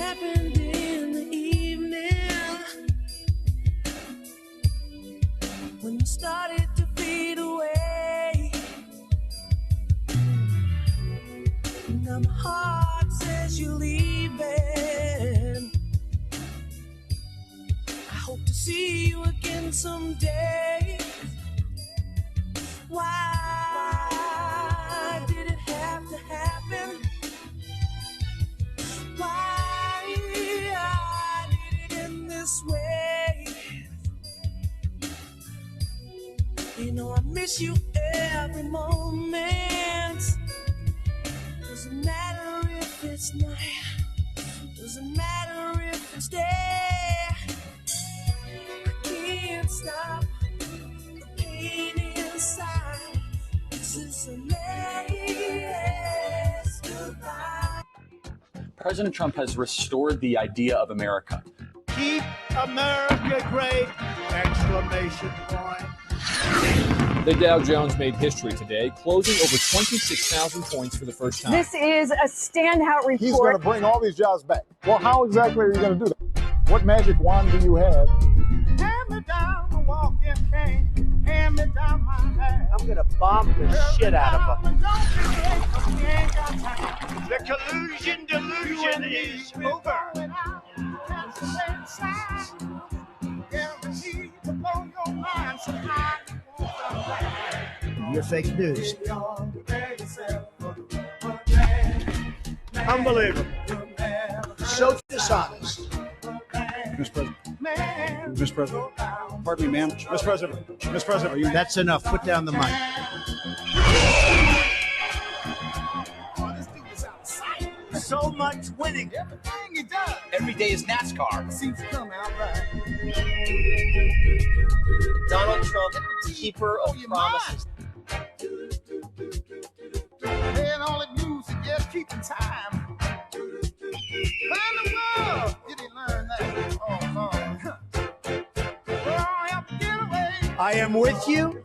happened in the evening when you started to fade away. Now my heart says you're leaving. I hope to see you again someday. Why did it have to happen? Why did it end this way? You know I miss you every moment. Doesn't matter if it's night, doesn't matter if it's day. I can't stop the pain inside. This is a last goodbye. President Trump has restored the idea of America. Keep America great! Exclamation point. The Dow Jones made history today, closing over 26,000 points for the first time. This is a standout report. He's going to bring all these jobs back. Well, how exactly are you going to do that? What magic wand do you have? Hand me down the walking cane. Hand me down my hand. I'm going to bomb the shit out of them. The collusion delusion is over. You're fake news. Unbelievable. So dishonest. Mr. President. Mr. President. Pardon me, ma'am. Mr. President. Mr. President, are you... That's enough. Put down the mic. So much winning. Everything he does. Every day is NASCAR. Seems to come out right. Donald Trump, keeper of promises. Playing all the music, just keeping time. Around the world, did he learn that? Oh, Lord. Oh, help get away. I am with you.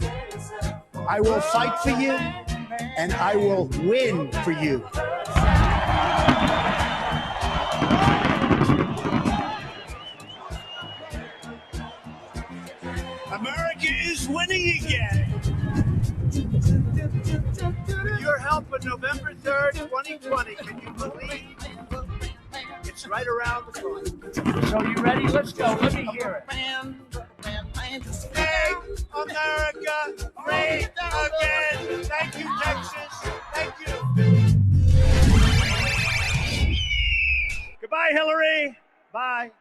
I will fight for you. And I will win for you. America is winning again. With your help on November 3rd, 2020, can you believe? It's right around the corner. So you ready? Let's go. Let me hear it. Make America great again. Thank you, Texas. Thank you. Goodbye, Hillary. Bye.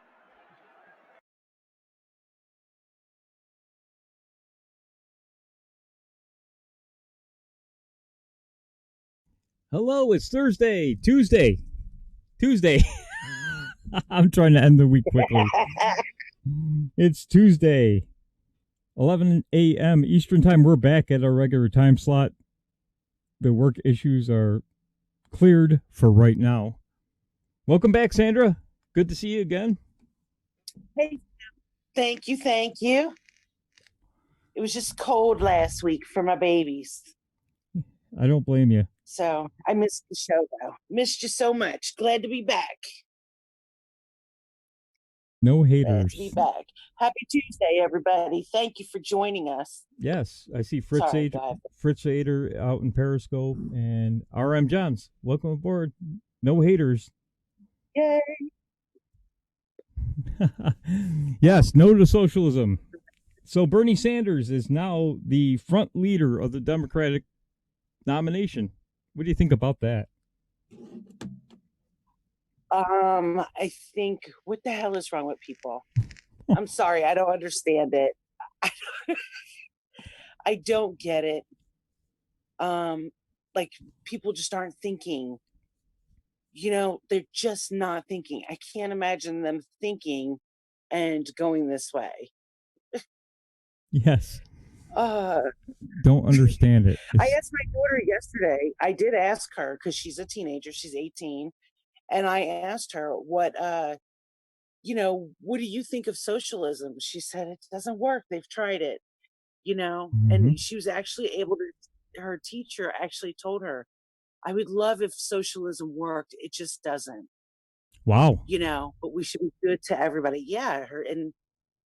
Hello, it's Tuesday. I'm trying to end the week quickly. It's Tuesday, 11 a.m. Eastern Time. We're back at our regular time slot. The work issues are cleared for right now. Welcome back, Sandra. Good to see you again. Hey, thank you. It was just cold last week for my babies. I don't blame you. So I missed the show, though. Missed you so much. Glad to be back. No haters. Glad to be back. Happy Tuesday, everybody. Thank you for joining us. Yes, I see Fritz Ader out in Periscope and RM Johns. Welcome aboard. No haters. Yay. Yes, no to socialism. So Bernie Sanders is now the front leader of the Democratic nomination. What do you think about that? I think, what the hell is wrong with people? I'm sorry, I don't understand it. I don't get it. Like, people just aren't thinking. You know, they're just not thinking. I can't imagine them thinking and going this way. Yes. Don't understand it. I asked my daughter yesterday. I did ask her because she's a teenager. She's 18. And I asked her what do you think of socialism? She said, it doesn't work. They've tried it, and she was actually able to, her teacher actually told her, I would love if socialism worked. It just doesn't. Wow. But we should be good to everybody. Yeah, and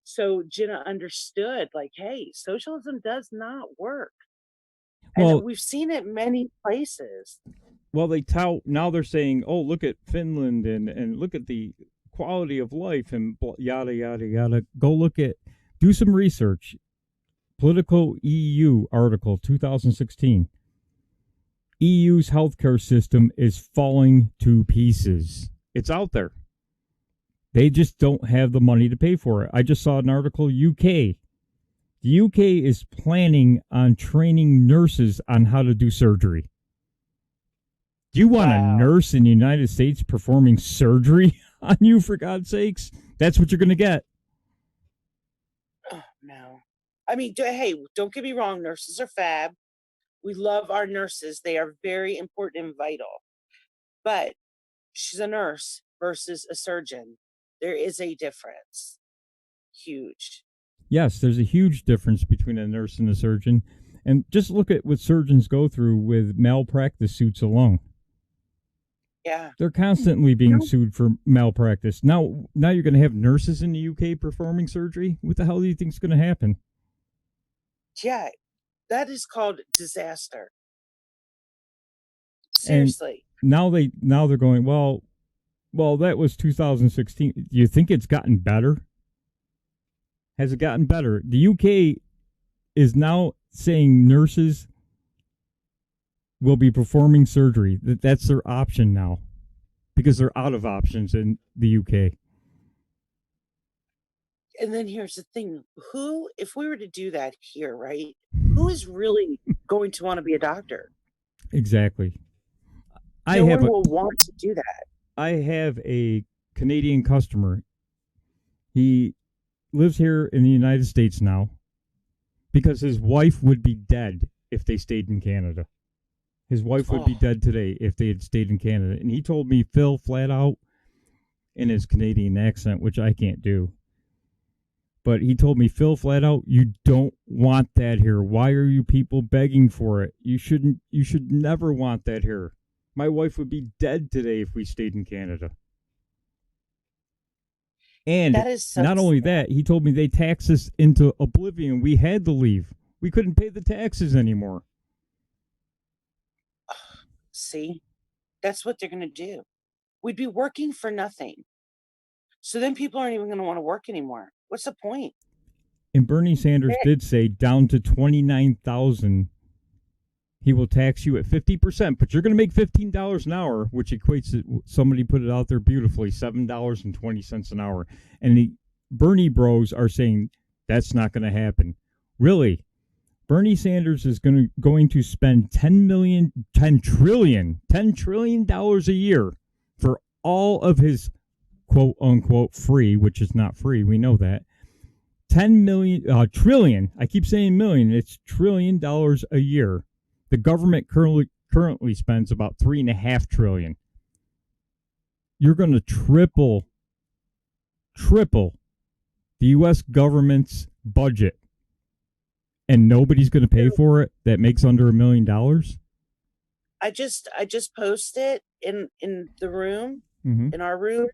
so Jenna understood, like, hey, socialism does not work. And Well, we've seen it many places. well, they tout now. They're saying, "Oh, look at Finland and look at the quality of life and yada yada yada." Go do some research. Political EU article 2016. EU's healthcare system is falling to pieces. It's out there. They just don't have the money to pay for it. I just saw an article, UK. The UK is planning on training nurses on how to do surgery. Do you want a nurse in the United States performing surgery on you, for God's sakes? That's what you're going to get. Oh, no. I mean, hey, don't get me wrong. Nurses are fab. We love our nurses. They are very important and vital. But she's a nurse versus a surgeon. There is a difference. Huge. Yes, there's a huge difference between a nurse and a surgeon. And just look at what surgeons go through with malpractice suits alone. Yeah. They're constantly being sued for malpractice. Now you're going to have nurses in the UK performing surgery? What the hell do you think is going to happen? Yeah, that is called disaster. Seriously. And now they're going, well, that was 2016. Do you think it's gotten better? Has it gotten better? The UK is now saying nurses will be performing surgery. That's their option now because they're out of options in the UK. And then here's the thing. If we were to do that here, right, who is really going to want to be a doctor? Exactly. No one will want to do that. I have a Canadian customer. He lives here in the United States now because his wife would be dead if they stayed in Canada. His wife would be dead today if they had stayed in Canada. And he told me, Phil, flat out, in his Canadian accent, which I can't do. But he told me, Phil, flat out, you don't want that here. Why are you people begging for it? You should never want that here. My wife would be dead today if we stayed in Canada. And that is so not only that, he told me they taxed us into oblivion. We had to leave. We couldn't pay the taxes anymore. See, that's what they're going to do. We'd be working for nothing. So then people aren't even going to want to work anymore. What's the point? And Bernie Sanders did say down to 29,000, he will tax you at 50%, but you're going to make $15 an hour, which equates to, somebody put it out there beautifully, $7.20 an hour. And the Bernie bros are saying that's not going to happen. Really? Bernie Sanders is going to spend $10 trillion a year for all of his quote unquote free, which is not free. We know that. Trillion. I keep saying million. It's $1 trillion a year. The government currently spends about $3.5 trillion. You're going to triple the U.S. government's budget, and nobody's going to pay for it that makes under $1 million. I just posted in the room, in our room.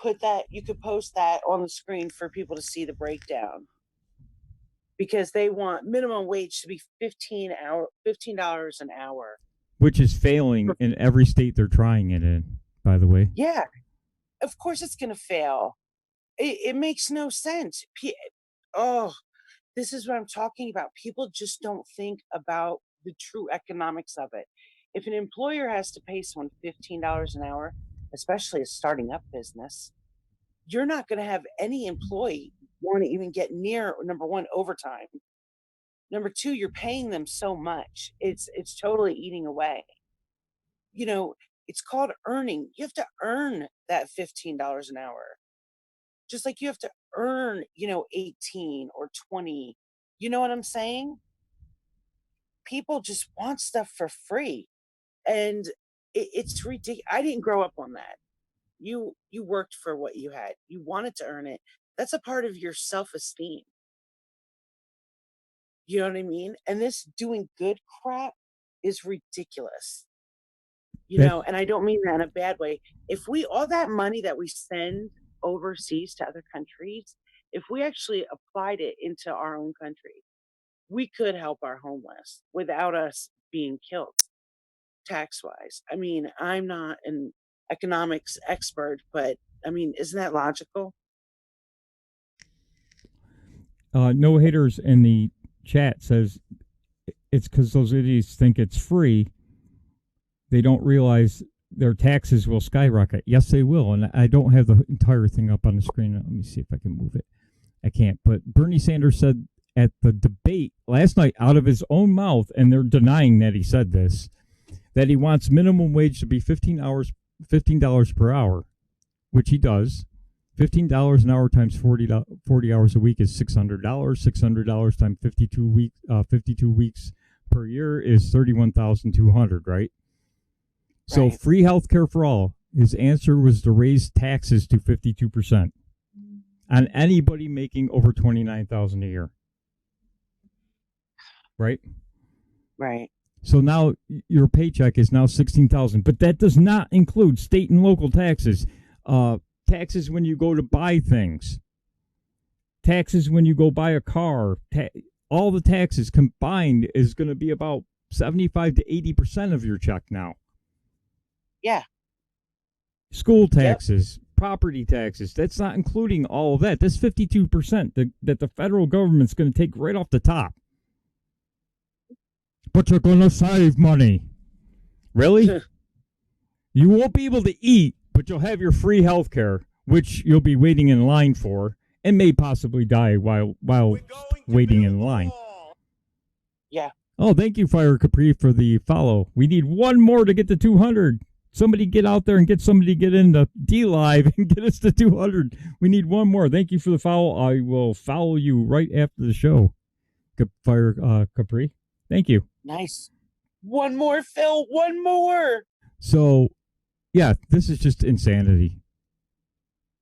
You could post that on the screen for people to see the breakdown, because they want minimum wage to be $15 an hour, which is failing in every state they're trying it in, by the way. Yeah, of course it's going to fail. It makes no sense. This is what I'm talking about. People just don't think about the true economics of it. If an employer has to pay someone $15 an hour, especially a starting up business, you're not going to have any employee want to even get near, number one, overtime. Number two, you're paying them so much. It's totally eating away. It's called earning. You have to earn that $15 an hour. Just like you have to earn, 18 or 20. You know what I'm saying? People just want stuff for free. And it's ridiculous. I didn't grow up on that. You worked for what you had. You wanted to earn it. That's a part of your self-esteem. You know what I mean? And this doing good crap is ridiculous. And I don't mean that in a bad way. If all that money that we send overseas to other countries, if we actually applied it into our own country, we could help our homeless without us being killed tax wise. I mean, I'm not an economics expert, but I mean, isn't that logical? No haters in the chat says it's because those idiots think it's free. They don't realize their taxes will skyrocket. Yes, they will. And I don't have the entire thing up on the screen. Let me see if I can move it. I can't. But Bernie Sanders said at the debate last night out of his own mouth, and they're denying that he said this, that he wants minimum wage to be $15 per hour, which he does. $15 an hour times 40 hours a week is $600. $600 times 52 weeks per year is $31,200, right? So Right. free health care for all. His answer was to raise taxes to 52% on anybody making over $29,000 a year. Right? Right. So now your paycheck is now $16,000, but that does not include state and local taxes. Taxes when you go to buy things, taxes when you go buy a car, all the taxes combined is going to be about 75 to 80% of your check now. Yeah. School taxes, property taxes, that's not including all of that. That's 52% that the federal government's going to take right off the top. But you're going to save money. Really? You won't be able to eat, but you'll have your free health care, which you'll be waiting in line for, and may possibly die while waiting in line. Yeah. Oh, thank you, Fire Capri, for the follow. We need one more to get to 200. Somebody get out there and get somebody to get into D-Live and get us to 200. We need one more. Thank you for the follow. I will follow you right after the show, Fire Capri. Thank you. Nice. One more, Phil. One more. So, yeah, this is just insanity.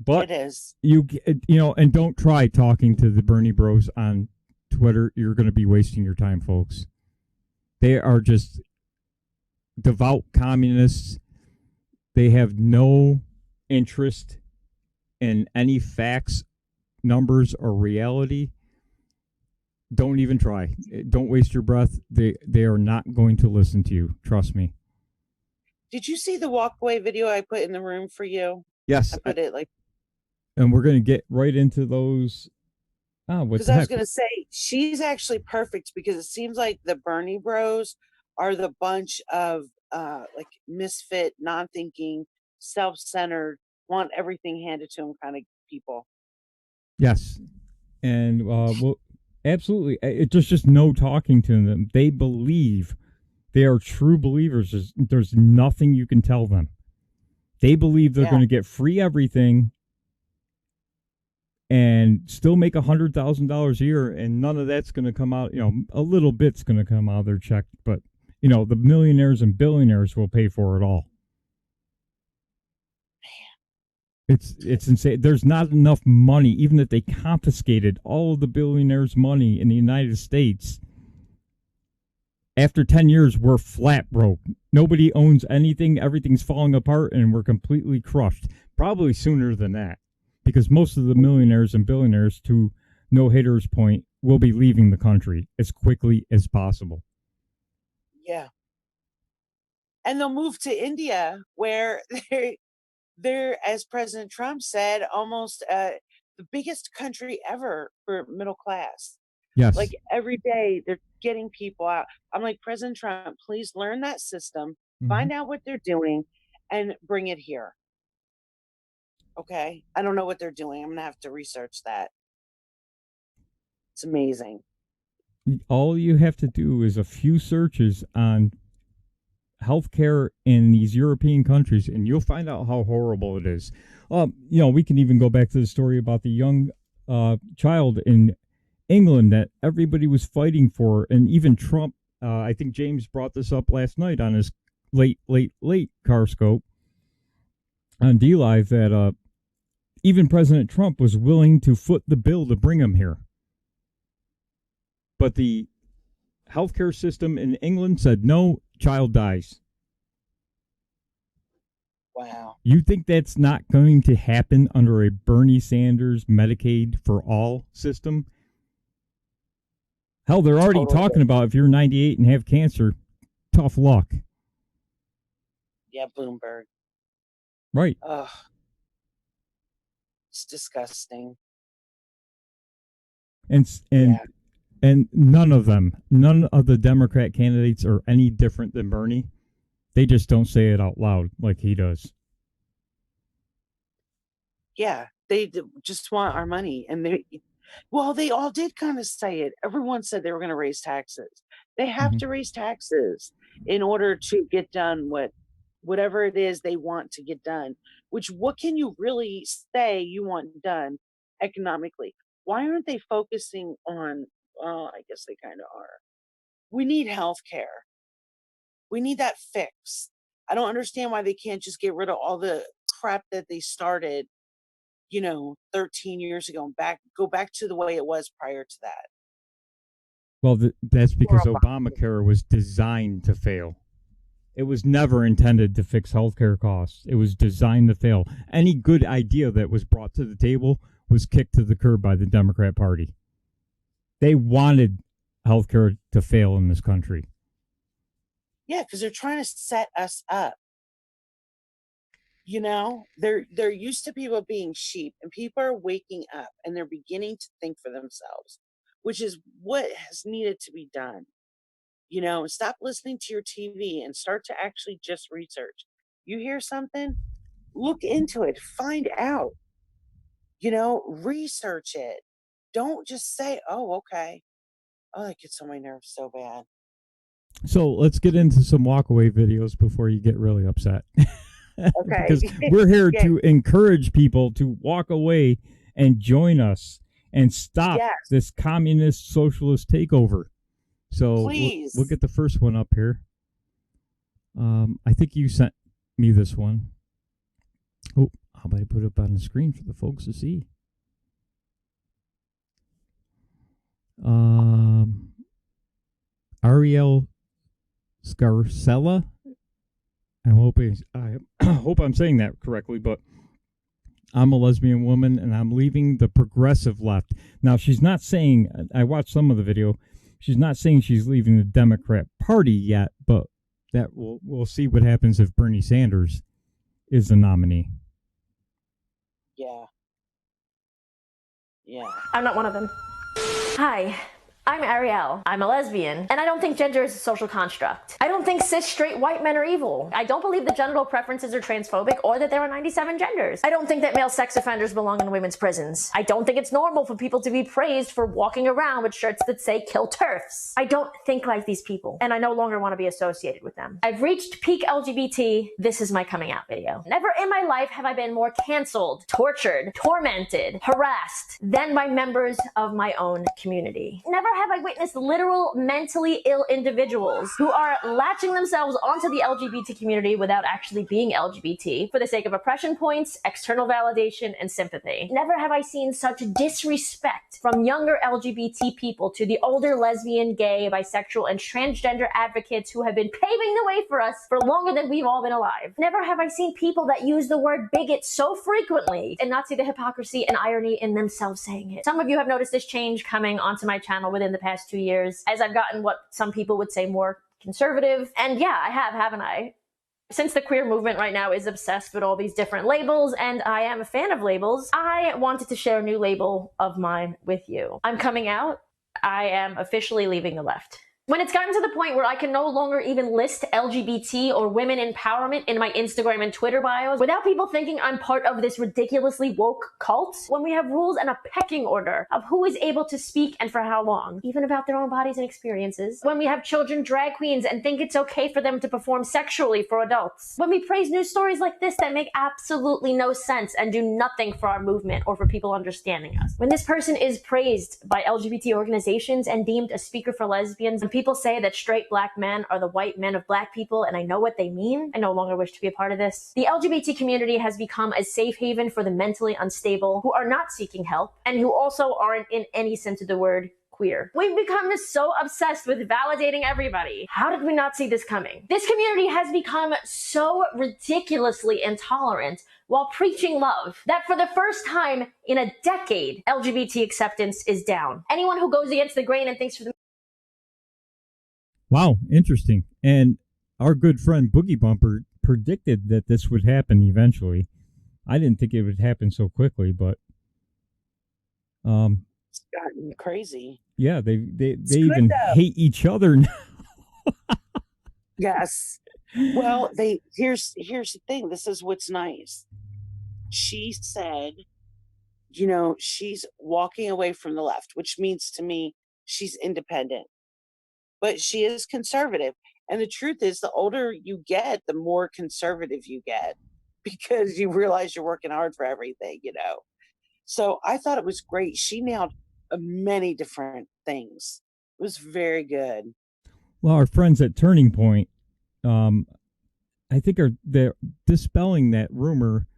But it is. And don't try talking to the Bernie Bros on Twitter. You're going to be wasting your time, folks. They are just devout communists. They have no interest in any facts, numbers, or reality. Don't even try. Don't waste your breath. They are not going to listen to you. Trust me. Did you see the walkway video I put in the room for you? Yes. I put it like. And we're going to get right into those. Because I was going to say, she's actually perfect because it seems like the Bernie Bros are the bunch of like misfit, non-thinking, self-centered, want everything handed to them kind of people. Yes. And well, absolutely. There's just no talking to them. They believe. They are true believers. There's nothing you can tell them. They believe they're going to get free everything and still make $100,000 a year, and none of that's going to come out. A little bit's going to come out of their check, but the millionaires and billionaires will pay for it all. It's insane. There's not enough money, even if they confiscated all of the billionaires' money in the United States. After 10 years, we're flat broke. Nobody owns anything. Everything's falling apart, and we're completely crushed. Probably sooner than that, because most of the millionaires and billionaires, to No Hater's point, will be leaving the country as quickly as possible. Yeah. And they'll move to India, where they're, as President Trump said, almost the biggest country ever for middle class. Yes. Like every day they're getting people out. I'm like, President Trump, please learn that system, find out what they're doing, and bring it here. Okay? I don't know what they're doing. I'm going to have to research that. It's amazing. All you have to do is a few searches on healthcare in these European countries, and you'll find out how horrible it is. We can even go back to the story about the young child in England that everybody was fighting for, and even Trump. I think James brought this up last night on his late car scope on D-Live, that even President Trump was willing to foot the bill to bring him here. But the healthcare system in England said, no, child dies. Wow. You think that's not going to happen under a Bernie Sanders Medicaid for all system? Hell, they're already talking about if you're 98 and have cancer, tough luck. Yeah, Bloomberg. Right. Ugh. It's disgusting. And none of the Democrat candidates are any different than Bernie. They just don't say it out loud like he does. Yeah, they just want our money. And they all did kind of say it. Everyone said they were going to raise taxes. They have to raise taxes in order to get done whatever it is they want to get done. Which, what can you really say you want done economically? Why aren't they focusing on, well, I guess they kind of are. We need health care. We need that fixed. I don't understand why they can't just get rid of all the crap that they started, 13 years ago and go back to the way it was prior to that. Well, that's because Obamacare was designed to fail. It was never intended to fix healthcare costs. It was designed to fail. Any good idea that was brought to the table was kicked to the curb by the Democrat Party. They wanted healthcare to fail in this country. Yeah, because they're trying to set us up. They're used to people being sheep, and people are waking up and they're beginning to think for themselves, which is what has needed to be done. Stop listening to your TV and start to actually just research. You hear something, look into it, find out, research it. Don't just say, oh, okay. Oh, that gets on my nerves so bad. So let's get into some walkaway videos before you get really upset. Okay. Because we're here to encourage people to walk away and join us and stop this communist socialist takeover. So we'll get the first one up here. I think you sent me this one. Oh, how about I put it up on the screen for the folks to see? Ariel Scarcella. I hope I'm saying that correctly, but I'm a lesbian woman and I'm leaving the progressive left. Now, she's not saying, I watched some of the video, she's not saying she's leaving the Democrat Party yet, but that we'll see what happens if Bernie Sanders is the nominee. Yeah. I'm not one of them. Hi. I'm Ariel. I'm a lesbian, and I don't think gender is a social construct. I don't think cis straight white men are evil. I don't believe that genital preferences are transphobic or that there are 97 genders. I don't think that male sex offenders belong in women's prisons. I don't think it's normal for people to be praised for walking around with shirts that say kill TERFs. I don't think like these people, and I no longer want to be associated with them. I've reached peak LGBT. This is my coming out video. Never in my life have I been more canceled, tortured, tormented, harassed than by members of my own community. Never have I witnessed literal mentally ill individuals who are latching themselves onto the LGBT community without actually being LGBT for the sake of oppression points, external validation, and sympathy. Never have I seen such disrespect from younger LGBT people to the older lesbian, gay, bisexual, and transgender advocates who have been paving the way for us for longer than we've all been alive. Never have I seen people that use the word bigot so frequently and not see the hypocrisy and irony in themselves saying it. Some of you have noticed this change coming onto my channel within the past 2 years as I've gotten what some people would say more conservative. And yeah, I have, haven't I? Since the queer movement right now is obsessed with all these different labels, and I am a fan of labels, I wanted to share a new label of mine with you. I'm coming out. I am officially leaving the left. When it's gotten to the point where I can no longer even list LGBT or women empowerment in my Instagram and Twitter bios without people thinking I'm part of this ridiculously woke cult, when we have rules and a pecking order of who is able to speak and for how long, even about their own bodies and experiences, when we have children drag queens and think it's okay for them to perform sexually for adults, when we praise news stories like this that make absolutely no sense and do nothing for our movement or for people understanding us, when this person is praised by LGBT organizations and deemed a speaker for lesbians, and people say that straight black men are the white men of black people, and I know what they mean. I no longer wish to be a part of this. The LGBT community has become a safe haven for the mentally unstable who are not seeking help and who also aren't, in any sense of the word, queer. We've become so obsessed with validating everybody. How did we not see this coming? This community has become so ridiculously intolerant while preaching love that for the first time in a decade, LGBT acceptance is down. Anyone who goes against the grain and thinks for the Wow, interesting. And our good friend Boogie Bumper predicted that this would happen eventually. I didn't think it would happen so quickly, but it's gotten crazy. Yeah, they even hate each other now. Yes. Well, here's the thing. This is what's nice. She said, she's walking away from the left, which means to me she's independent. But she is conservative. And the truth is, the older you get, the more conservative you get, because you realize you're working hard for everything, So I thought it was great. She nailed many different things. It was very good. Well, our friends at Turning Point, I think they're dispelling that rumor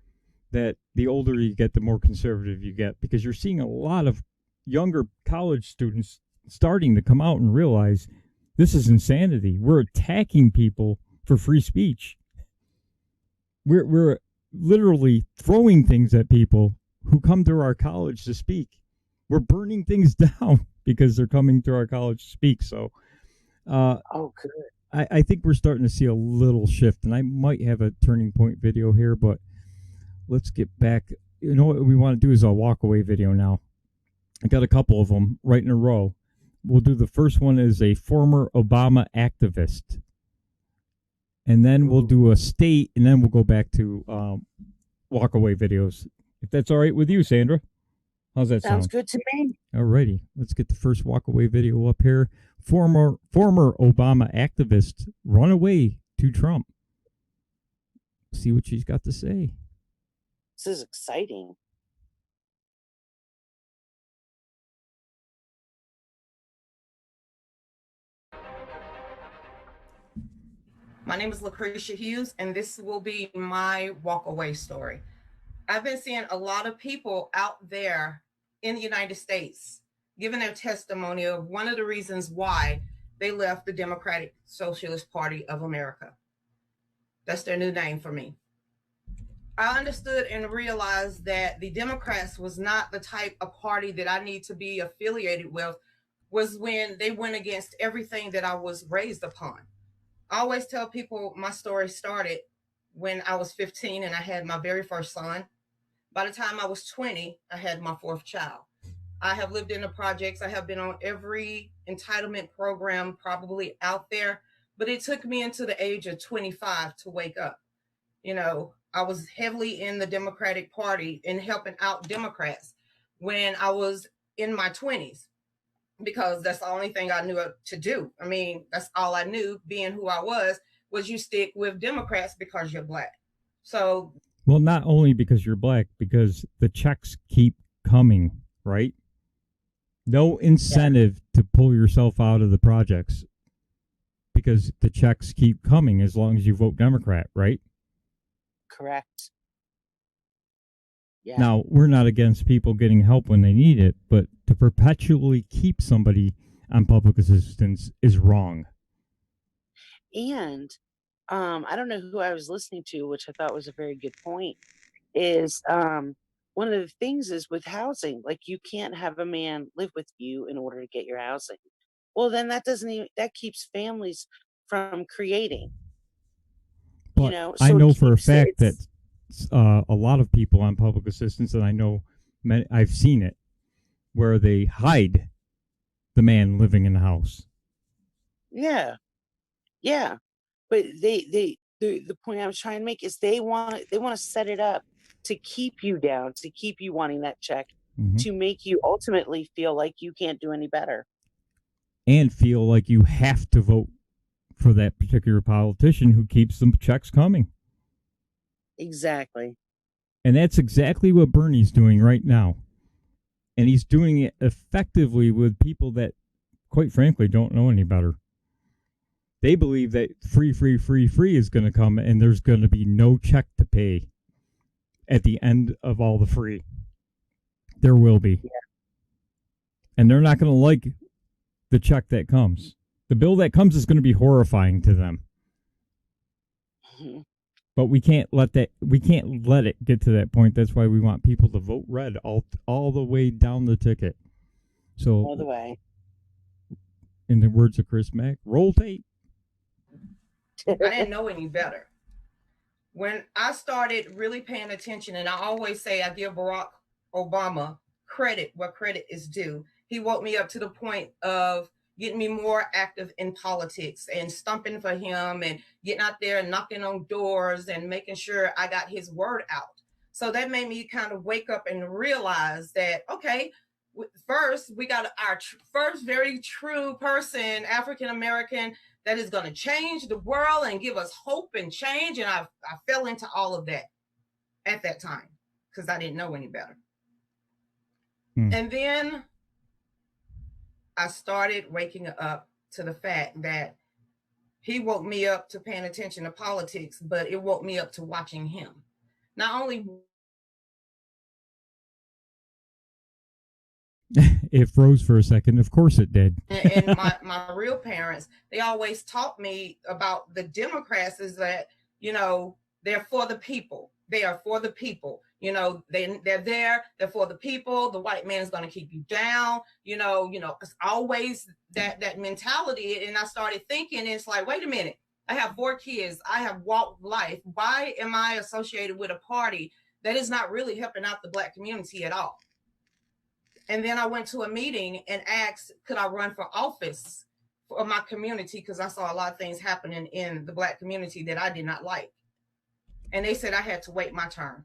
that the older you get, the more conservative you get, because you're seeing a lot of younger college students starting to come out and realize this is insanity. We're attacking people for free speech. We're literally throwing things at people who come to our college to speak. We're burning things down because they're coming to our college to speak. So, good. I think we're starting to see a little shift, and I might have a Turning Point video here, but let's get back. You know what we want to do is a walk away video now. I got a couple of them right in a row. We'll do the first one as a former Obama activist, and then we'll do a state, and then we'll go back to walk away videos. If that's all right with you, Sandra. How's that sound? Sounds good to me. All righty. Let's get the first walk away video up here. Former Obama activist run away to Trump. See what she's got to say. This is exciting. My name is Lucretia Hughes, and this will be my walk-away story. I've been seeing a lot of people out there in the United States giving their testimony of one of the reasons why they left the Democratic Socialist Party of America. That's their new name for me. I understood and realized that the Democrats was not the type of party that I need to be affiliated with, was when they went against everything that I was raised upon. I always tell people my story started when I was 15 and I had my very first son. By the time I was 20, I had my fourth child. I have lived in the projects. I have been on every entitlement program probably out there, but it took me into the age of 25 to wake up. I was heavily in the Democratic Party and helping out Democrats when I was in my 20s, because that's the only thing I knew to do. I mean, that's all I knew, being who I was you stick with Democrats because you're Black. So, well, not only because you're Black, because the checks keep coming, right? No incentive to pull yourself out of the projects because the checks keep coming as long as you vote Democrat, right? Correct. Yeah. Now, we're not against people getting help when they need it, but to perpetually keep somebody on public assistance is wrong. And I don't know who I was listening to, which I thought was a very good point, is one of the things is with housing, like you can't have a man live with you in order to get your housing. Well, then that keeps families from creating. But so I know for a fact that a lot of people on public assistance, and I know I've seen it, where they hide the man living in the house. Yeah. But the point I was trying to make is they want to set it up to keep you down, to keep you wanting that check, to make you ultimately feel like you can't do any better. And feel like you have to vote for that particular politician who keeps the checks coming. Exactly. And that's exactly what Bernie's doing right now. And he's doing it effectively with people that, quite frankly, don't know any better. They believe that free is going to come and there's going to be no check to pay at the end of all the free. There will be. Yeah. And they're not going to like the check that comes. The bill that comes is going to be horrifying to them. But we can't let it get to that point. That's why we want people to vote red all the way down the ticket. So All the way. In the words of Chris Mack, roll tape. I didn't know any better. When I started really paying attention, and I always say I give Barack Obama credit where credit is due. He woke me up to the point of getting me more active in politics and stumping for him and getting out there and knocking on doors and making sure I got his word out. So that made me kind of wake up and realize that, okay, first we got our first very true person, African-American, that is going to change the world and give us hope and change. And I fell into all of that at that time because I didn't know any better. And then I started waking up to the fact that he woke me up to paying attention to politics, but it woke me up to watching him. Not only It froze for a second. Of course it did. and my real parents, they always taught me about the Democrats is that, you know, they're for the people. They are for the people. You know, they're there. They're for the people. The white man is going to keep you down. You know, it's always that mentality. And I started thinking, it's like, wait a minute. I have 4 kids. I have walked life. Why am I associated with a party that is not really helping out the Black community at all? And then I went to a meeting and asked, could I run for office for my community? Because I saw a lot of things happening in the Black community that I did not like. And they said I had to wait my turn.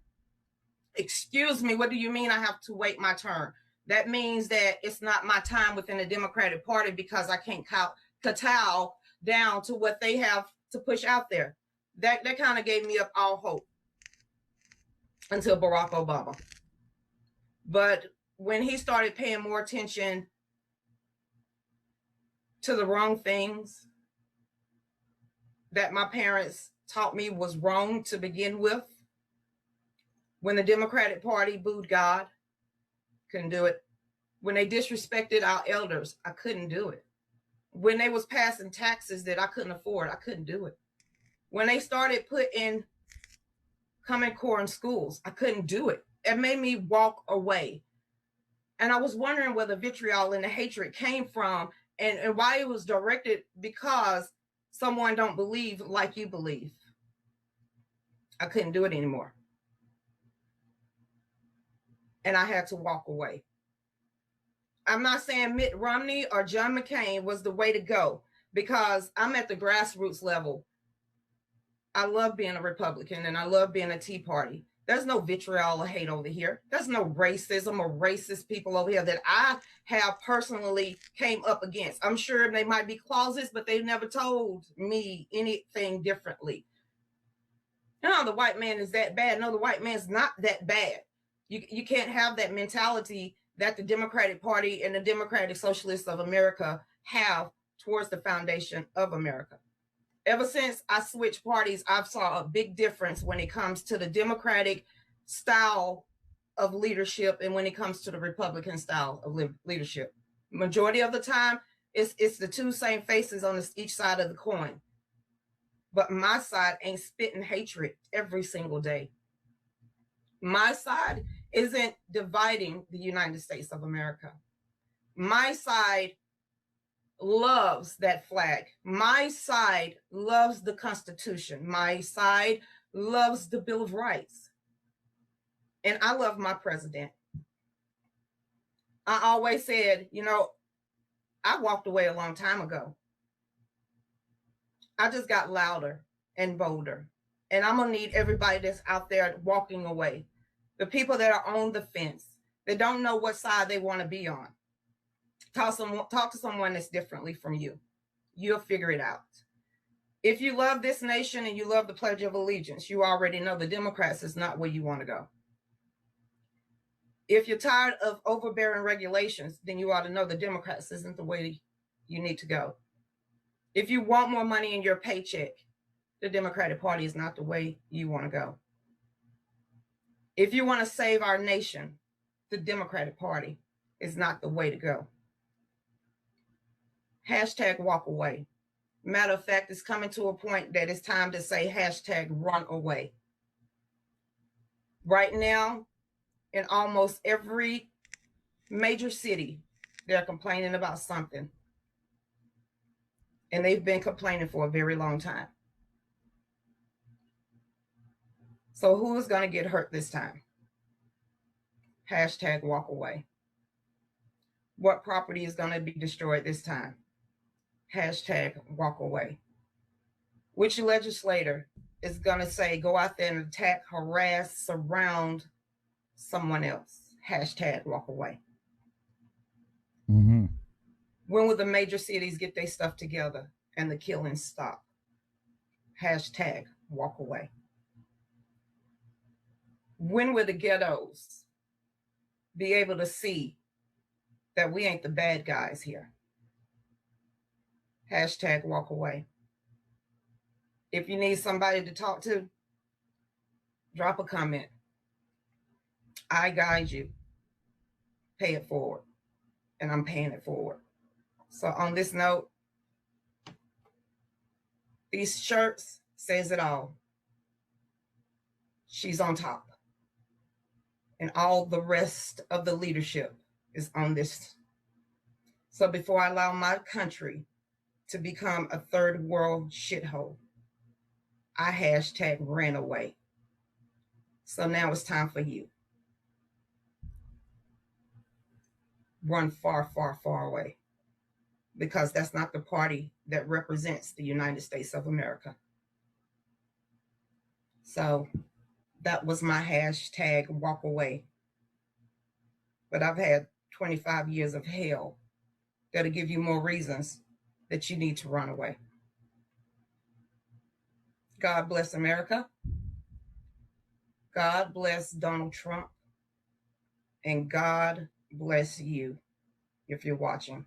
Excuse me, what do you mean I have to wait my turn? That means that it's not my time within the Democratic Party because I can't kowtow down to what they have to push out there. That kind of gave me up all hope until Barack Obama. But when he started paying more attention to the wrong things that my parents taught me was wrong to begin with, when the Democratic Party booed God, couldn't do it. When they disrespected our elders, I couldn't do it. When they was passing taxes that I couldn't afford, I couldn't do it. When they started putting Common Core in schools, I couldn't do it. It made me walk away. And I was wondering where the vitriol and the hatred came from and why it was directed because someone don't believe like you believe. I couldn't do it anymore. And I had to walk away. I'm not saying Mitt Romney or John McCain was the way to go because I'm at the grassroots level. I love being a Republican and I love being a Tea Party. There's no vitriol or hate over here. There's no racism or racist people over here that I have personally came up against. I'm sure they might be closets, but they never told me anything differently. No, the white man is that bad. No, the white man's not that bad. You can't have that mentality that the Democratic Party and the Democratic Socialists of America have towards the foundation of America. Ever since I switched parties, I've saw a big difference when it comes to the Democratic style of leadership and when it comes to the Republican style of leadership. Majority of the time, it's the two same faces on each side of the coin. But my side ain't spitting hatred every single day. My side isn't dividing the United States of America. My side loves that flag. My side loves the Constitution. My side loves the Bill of Rights. And I love my president. I always said, I walked away a long time ago. I just got louder and bolder. And I'm going to need everybody that's out there walking away. The people that are on the fence, that don't know what side they want to be on. Talk to someone that's differently from you. You'll figure it out. If you love this nation and you love the Pledge of Allegiance, you already know the Democrats is not where you want to go. If you're tired of overbearing regulations, then you ought to know the Democrats isn't the way you need to go. If you want more money in your paycheck, the Democratic Party is not the way you want to go. If you want to save our nation, the Democratic Party is not the way to go. Hashtag walk away. Matter of fact, it's coming to a point that it's time to say hashtag run away. Right now, in almost every major city, they're complaining about something. And they've been complaining for a very long time. So who is going to get hurt this time? Hashtag walk away. What property is going to be destroyed this time? Hashtag walk away. Which legislator is going to say go out there and attack, harass, surround someone else? Hashtag walk away. Mm-hmm. When will the major cities get their stuff together and the killings stop? Hashtag walk away. When will the ghettos be able to see that we ain't the bad guys here? Hashtag walk away. If you need somebody to talk to, drop a comment. I guide you. Pay it forward. And I'm paying it forward. So on this note, these shirts says it all. She's on top. And all the rest of the leadership is on this. So before I allow my country to become a third world shithole, I hashtag ran away. So now it's time for you. Run far, far, far away. Because that's not the party that represents the United States of America. So that was my hashtag walk away. But I've had 25 years of hell that'll give you more reasons that you need to run away. God bless America. God bless Donald Trump. And God bless you if you're watching.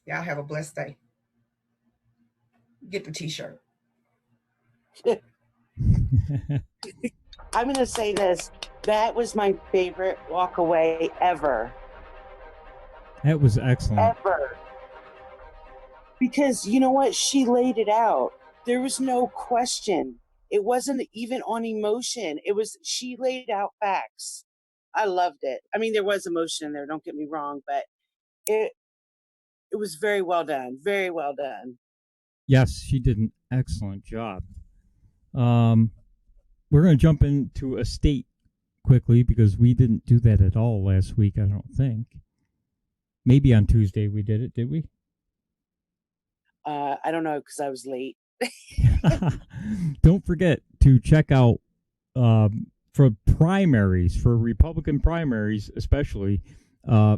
Y'all have a blessed day. Get the t-shirt. I'm going to say this. That was my favorite walk away ever. That was excellent. Ever. Because you know what? She laid it out. There was no question. It wasn't even on emotion. She laid out facts. I loved it. I mean, there was emotion in there, don't get me wrong, but it was very well done. Very well done. Yes, she did an excellent job. We're going to jump into a state quickly because we didn't do that at all last week, I don't think. Maybe on Tuesday we did it, did we? I don't know because I was late. Don't forget to check out for primaries, for Republican primaries especially,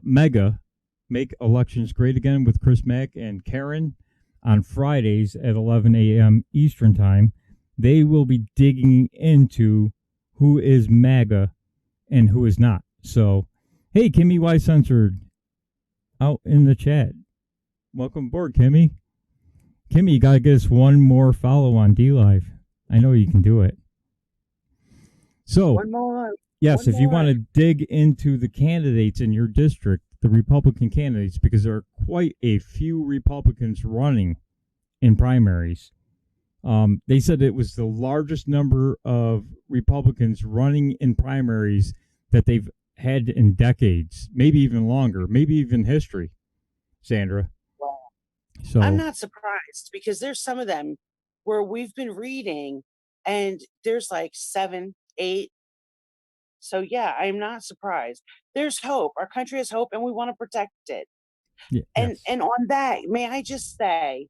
Make Elections Great Again with Chris Mack and Karen on Fridays at 11 a.m. Eastern Time. They will be digging into who is MAGA and who is not. So, hey, Kimmy Y Censored out in the chat. Welcome aboard, Kimmy. Kimmy, you got to get us one more follow on DLive. I know you can do it. So, one more. Yes, if you want to dig into the candidates in your district, the Republican candidates, because there are quite a few Republicans running in primaries. They said it was the largest number of Republicans running in primaries that they've had in decades, maybe even longer, maybe even history, Sandra. Wow. So I'm not surprised because there's some of them where we've been reading and there's like 7, 8. So yeah, I'm not surprised. There's hope. Our country has hope and we want to protect it. Yeah, and on that, may I just say,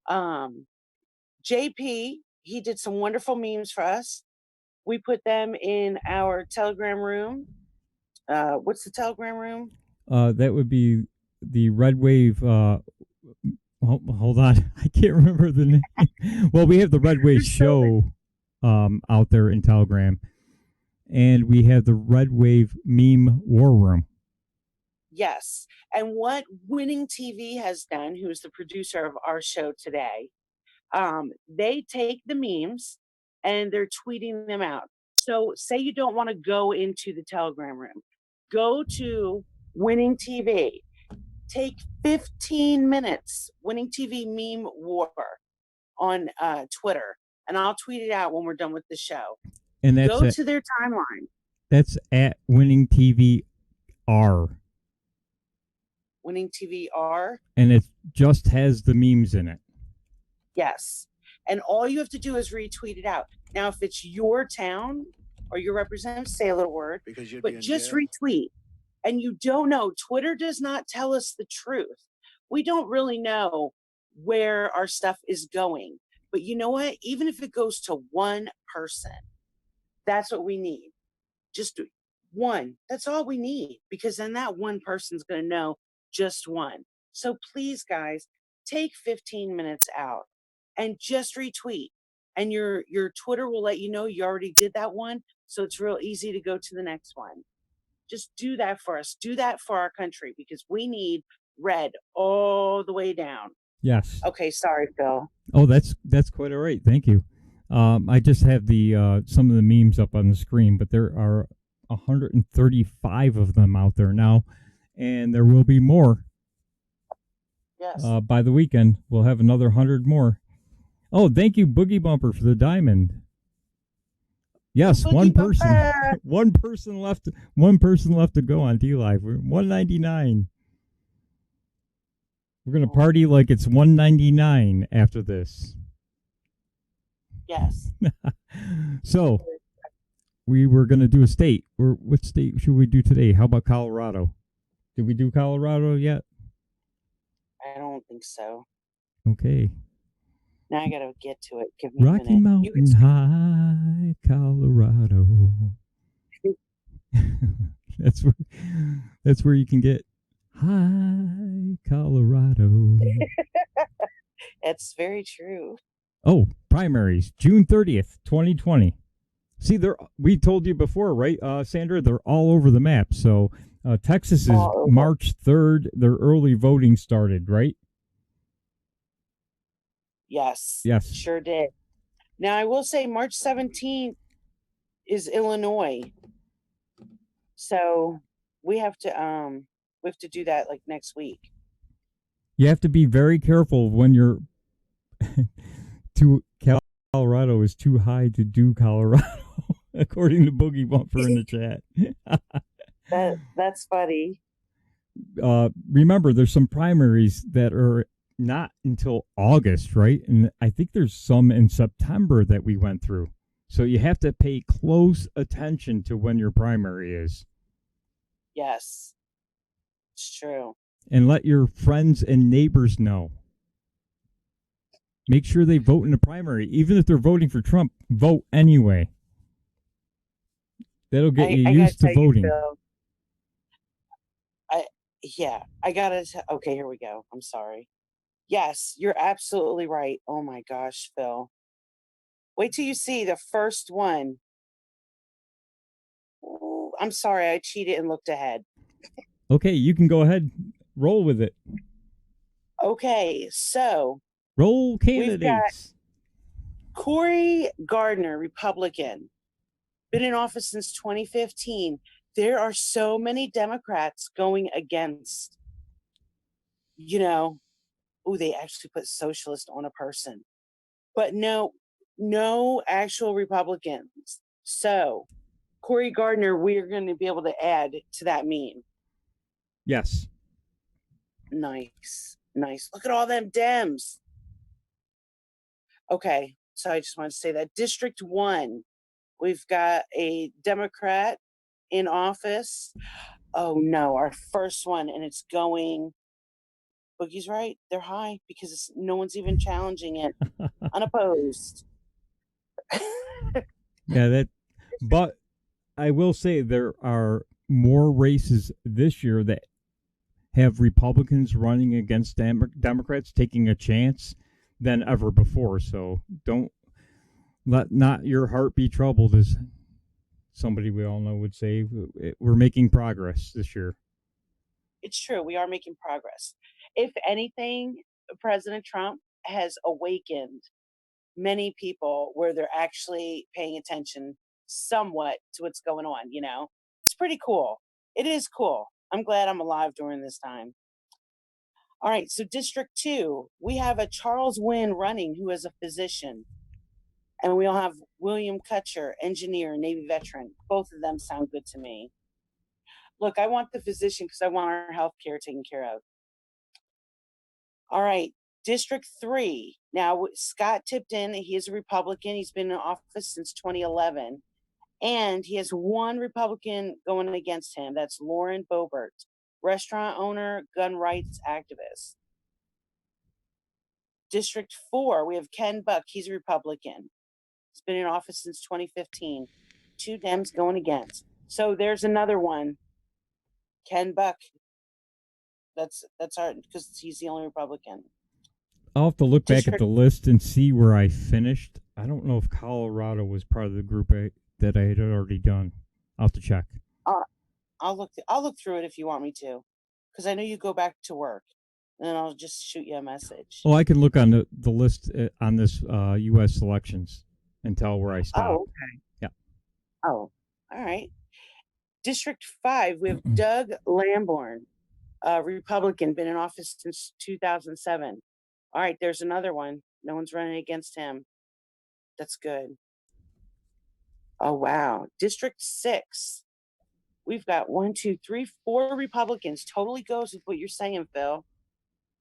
JP, he did some wonderful memes for us. We put them in our Telegram room. What's the Telegram room? That would be the Redwave. Hold on, I can't remember the name. Well, we have the Redwave show out there in Telegram, and we have the Redwave meme war room. Yes, and what Winning TV has done, who is the producer of our show today, they take the memes and they're tweeting them out. So say you don't want to go into the Telegram room, go to Winning TV. Take 15 minutes. Winning TV meme war on Twitter, and I'll tweet it out when we're done with the show. And go to their timeline. That's at Winning TV R. Winning TV R. And it just has the memes in it. Yes. And all you have to do is retweet it out. Now, if it's your town or your representative, say a little word, but just retweet. And you don't know. Twitter does not tell us the truth. We don't really know where our stuff is going. But you know what? Even if it goes to one person, that's what we need. Just one. That's all we need, because then that one person's going to know just one. So please, guys, take 15 minutes out and just retweet. And your Twitter will let you know you already did that one. So it's real easy to go to the next one. Just do that for us. Do that for our country, because we need red all the way down. Yes. Okay, sorry, Phil. Oh, that's quite all right. Thank you. I just have the some of the memes up on the screen, but there are 135 of them out there now, and there will be more. Yes. By the weekend, we'll have another 100 more. Oh, thank you, Boogie Bumper, for the diamond. Yes, one person. One person left. One person left to go on D-Live. We're 199. We're gonna party like it's 199 after this. Yes. So we were gonna do a state. What state should we do today? How about Colorado? Did we do Colorado yet? I don't think so. Okay. Now I gotta get to it. Give me Rocky a minute. Mountain High, Colorado. That's where you can get high, Colorado. It's very true. Oh, primaries, June 30th, 2020. See, we told you before, right, Sandra? They're all over the map. So Texas is March 3rd. Their early voting started, right? Yes. Yes. Sure did. Now, I will say March 17th is Illinois. So we have to do that like next week. You have to be very careful when you're Colorado is too high to do Colorado, according to Boogie Bumper in the chat. That's funny. Remember, there's some primaries that are not until August, right? And I think there's some in September that we went through. So you have to pay close attention to when your primary is. Yes, it's true. And let your friends and neighbors know. Make sure they vote in the primary. Even if they're voting for Trump, vote anyway. That'll get you used to voting. Okay, here we go. I'm sorry. Yes, you're absolutely right. Oh my gosh, Phil. Wait till you see the first one. Ooh, I'm sorry, I cheated and looked ahead. Okay, you can go ahead. Roll with it. Okay, so roll candidates. We've got Cory Gardner, Republican, been in office since 2015. There are so many Democrats going against, they actually put socialist on a person, but no actual Republicans. So Cory Gardner, we're going to be able to add to that meme. Yes. Nice. Look at all them Dems. Okay, so I just want to say that District 1, we've got a Democrat in office. Oh no, our first one, and it's going. Boogie's right. They're high because no one's even challenging it. Unopposed. But I will say there are more races this year that have Republicans running against Democrats taking a chance than ever before. So don't let not your heart be troubled, as somebody we all know would say. We're making progress this year. It's true. We are making progress. If anything, President Trump has awakened many people where they're actually paying attention somewhat to what's going on. It's pretty cool. It is cool. I'm glad I'm alive during this time. All right, so District 2, we have a Charles Wynn running who is a physician. And we'll have William Kutcher, engineer, Navy veteran. Both of them sound good to me. Look, I want the physician because I want our health care taken care of. All right, District 3. Now, Scott Tipton, he is a Republican. He's been in office since 2011. And he has one Republican going against him. That's Lauren Boebert, restaurant owner, gun rights activist. District 4, we have Ken Buck. He's a Republican. He's been in office since 2015. Two Dems going against. So there's another one. Ken Buck. That's our, because he's the only Republican. I'll have to look back at the list and see where I finished. I don't know if Colorado was part of the group that I had already done. I'll have to check. I'll look through it if you want me to, because I know you go back to work, and then I'll just shoot you a message. Oh, I can look on the list on this U.S. elections and tell where I stopped. Oh, okay. Yeah. Oh, all right. District 5, we have Doug Lamborn, Republican, been in office since 2007. All right, there's another one. No one's running against him. That's good. Oh, wow. District 6. We've got 1, 2, 3, 4 Republicans. Totally goes with what you're saying, Phil.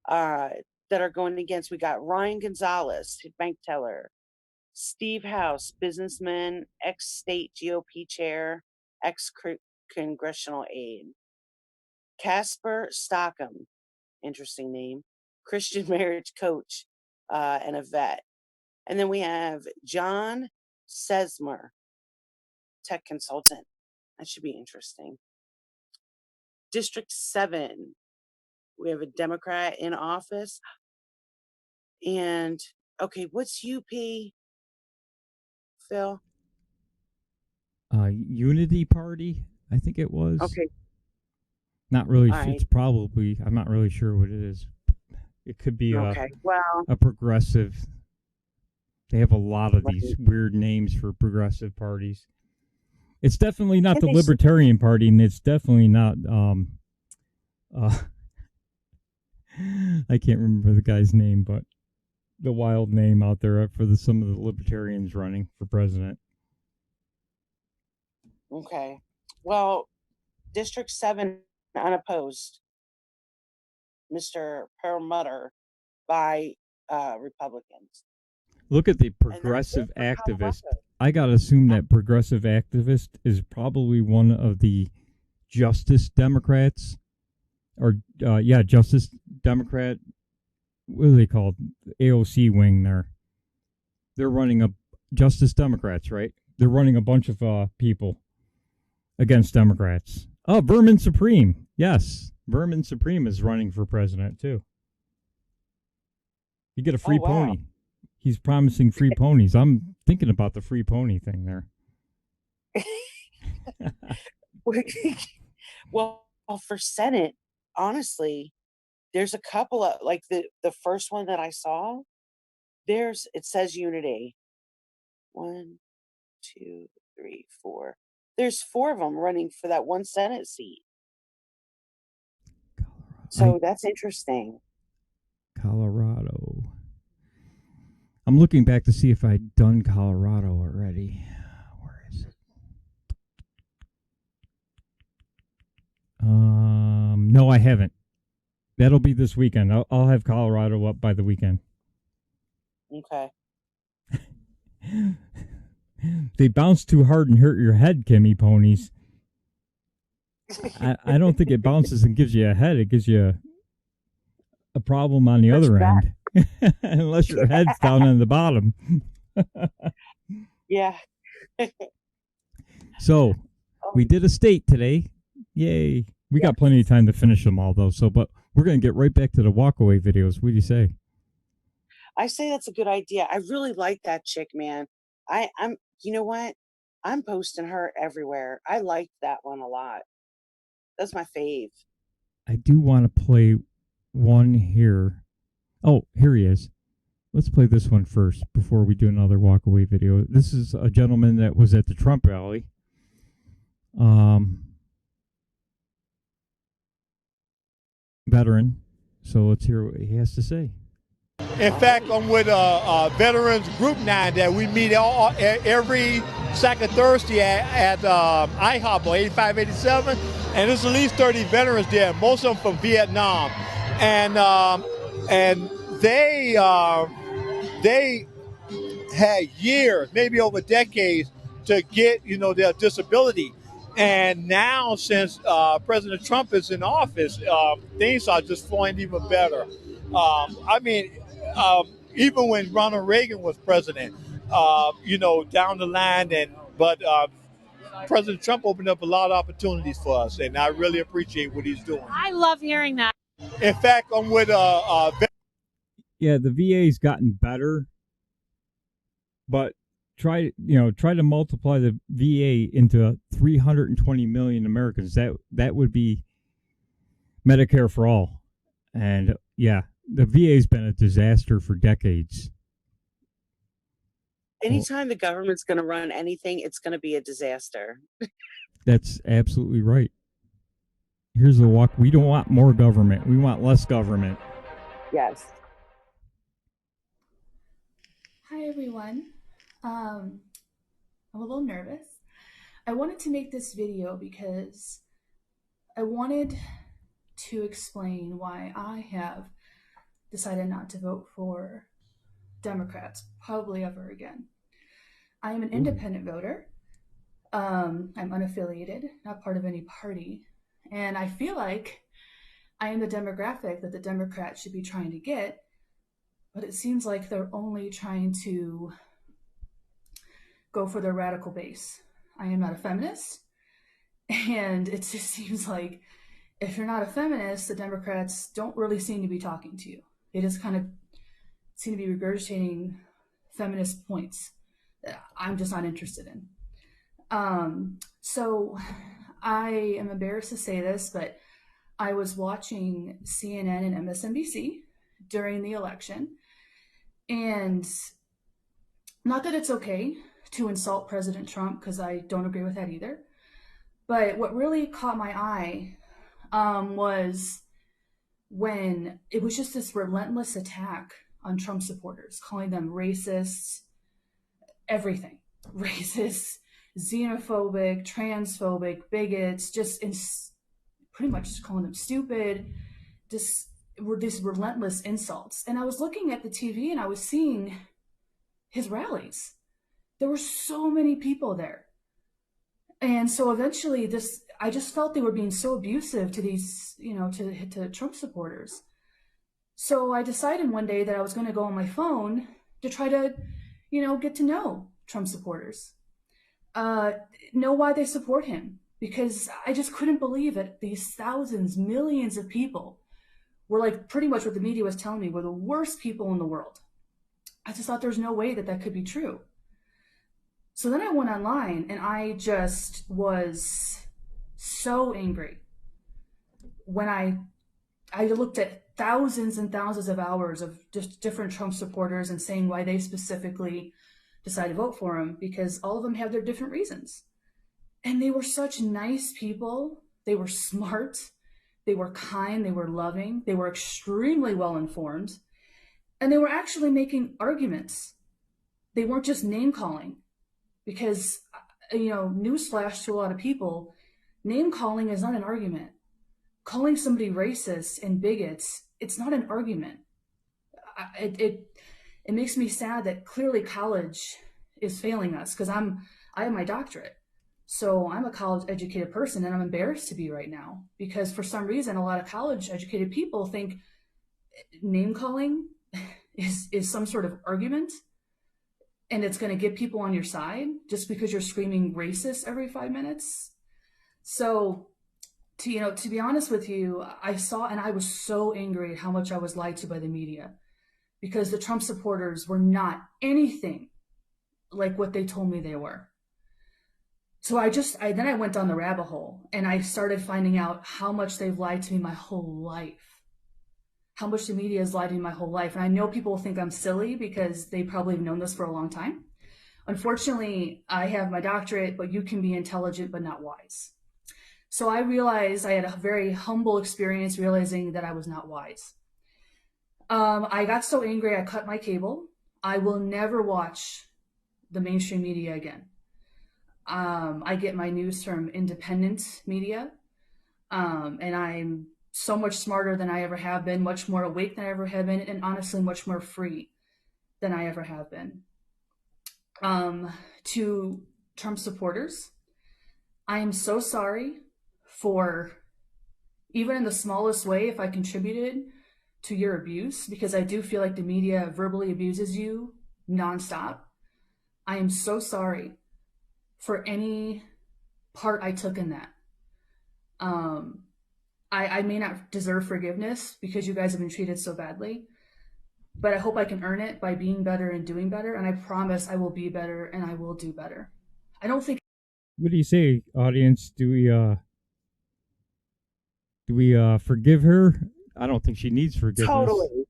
That are going against. We got Ryan Gonzalez, bank teller. Steve House, businessman, ex-state GOP chair, ex-congressional aide. Casper Stockham, interesting name, Christian marriage coach, and a vet. And then we have John Sesmer, tech consultant. That should be interesting. District 7, we have a Democrat in office. And, okay, what's UP, Phil? Unity Party, I think it was. Okay. Not really. All right. It's probably, I'm not really sure what it is. It could be okay. a progressive. They have a lot of these weird names for progressive parties. It's definitely not the Libertarian Party, and it's definitely not. I can't remember the guy's name, but the wild name out there for some of the Libertarians running for president. Okay. Well, District 7 unopposed. Mr. Perlmutter by Republicans. Look at the progressive activist. I got to assume that progressive activist is probably one of the Justice Democrats. Or, Justice Democrat. What are they called? AOC wing there. They're running a Justice Democrats, right? They're running a bunch of people against Democrats. Oh, Vermin Supreme. Yes. Vermin Supreme is running for president, too. You get a free pony. He's promising free ponies. I'm thinking about the free pony thing there. Well, for Senate, honestly, there's a couple of, like the first one that I saw, it says Unity. 1, 2, 3, 4. There's 4 of them running for that one Senate seat. So that's interesting. Colorado. I'm looking back to see if I'd done Colorado already. Where is it? No, I haven't. That'll be this weekend. I'll have Colorado up by the weekend. Okay. They bounce too hard and hurt your head, Kimmy ponies. I don't think it bounces and gives you a head. It gives you a problem on the other end. Unless your head's down on the bottom. Yeah. So, we did a state today. Yay. We got plenty of time to finish them all, though. But we're going to get right back to the walkaway videos. What do you say? I say that's a good idea. I really like that chick, man. I'm, you know what? I'm posting her everywhere. I liked that one a lot. That's my fave. I do want to play one here. Oh, here he is. Let's play this one first before we do another walkaway video. This is a gentleman that was at the Trump rally. Veteran. So let's hear what he has to say. In fact, I'm with Veterans Group 9 that we meet every second Thursday at IHOP on 8587, and there's at least 30 veterans there, most of them from Vietnam, and they had years, maybe over decades, to get their disability. And now, since President Trump is in office, things are just flowing even better. Even when Ronald Reagan was president, down the line, but President Trump opened up a lot of opportunities for us, and I really appreciate what he's doing. I love hearing that. In fact, I'm with yeah, the VA's gotten better, but try to multiply the VA into 320 million Americans. That would be Medicare for all. And yeah, the VA's been a disaster for decades. Anytime the government's going to run anything, it's going to be a disaster. That's absolutely right. Here's the walk. We don't want more government. We want less government. Yes. Hi, everyone. I'm a little nervous. I wanted to make this video because I wanted to explain why I have decided not to vote for Democrats, probably ever again. I am an independent voter. I'm unaffiliated, not part of any party. And I feel like I am the demographic that the Democrats should be trying to get, but it seems like they're only trying to go for their radical base. I am not a feminist, and it just seems like if you're not a feminist, the Democrats don't really seem to be talking to you. They just kind of seem to be regurgitating feminist points that I'm just not interested in. So I am embarrassed to say this, but I was watching CNN and MSNBC during the election, and not that it's okay to insult President Trump, because I don't agree with that either. But what really caught my eye was when it was just this relentless attack on Trump supporters, calling them racists, everything. Racist, xenophobic, transphobic, bigots, pretty much just calling them stupid, just were these relentless insults. And I was looking at the TV and I was seeing his rallies. There were so many people there. And so eventually I just felt they were being so abusive to these, to Trump supporters. So I decided one day that I was going to go on my phone to try to, get to know Trump supporters, know why they support him, because I just couldn't believe it. These thousands, millions of people were like pretty much what the media was telling me were the worst people in the world. I just thought there's no way that could be true. So then I went online and I just was so angry when I looked at thousands and thousands of hours of just different Trump supporters and saying why they specifically decided to vote for him, because all of them have their different reasons. And they were such nice people. They were smart. They were kind. They were loving. They were extremely well informed. And they were actually making arguments. They weren't just name calling. Because, newsflash to a lot of people, name calling is not an argument. Calling somebody racist and bigots, it's not an argument. It makes me sad that clearly college is failing us, because I have my doctorate. So I'm a college educated person, and I'm embarrassed to be right now, because for some reason, a lot of college educated people think name calling is some sort of argument, and it's going to get people on your side just because you're screaming racist every 5 minutes. So to be honest with you, I saw, and I was so angry at how much I was lied to by the media, because the Trump supporters were not anything like what they told me they were. So then I went down the rabbit hole and I started finding out how much they've lied to me my whole life, how much the media has lied to me my whole life. And I know people think I'm silly because they probably have known this for a long time. Unfortunately, I have my doctorate, but you can be intelligent but not wise. So I realized I had a very humble experience realizing that I was not wise. I got so angry I cut my cable. I will never watch the mainstream media again. I get my news from independent media, and I'm so much smarter than I ever have been, much more awake than I ever have been, and honestly, much more free than I ever have been. To Trump supporters, I am so sorry for, even in the smallest way, if I contributed to your abuse, because I do feel like the media verbally abuses you nonstop. I am so sorry for any part I took in that. I may not deserve forgiveness because you guys have been treated so badly, but I hope I can earn it by being better and doing better. And I promise I will be better and I will do better. I don't think. What do you say, audience? Do we forgive her? I don't think she needs forgiveness. Totally.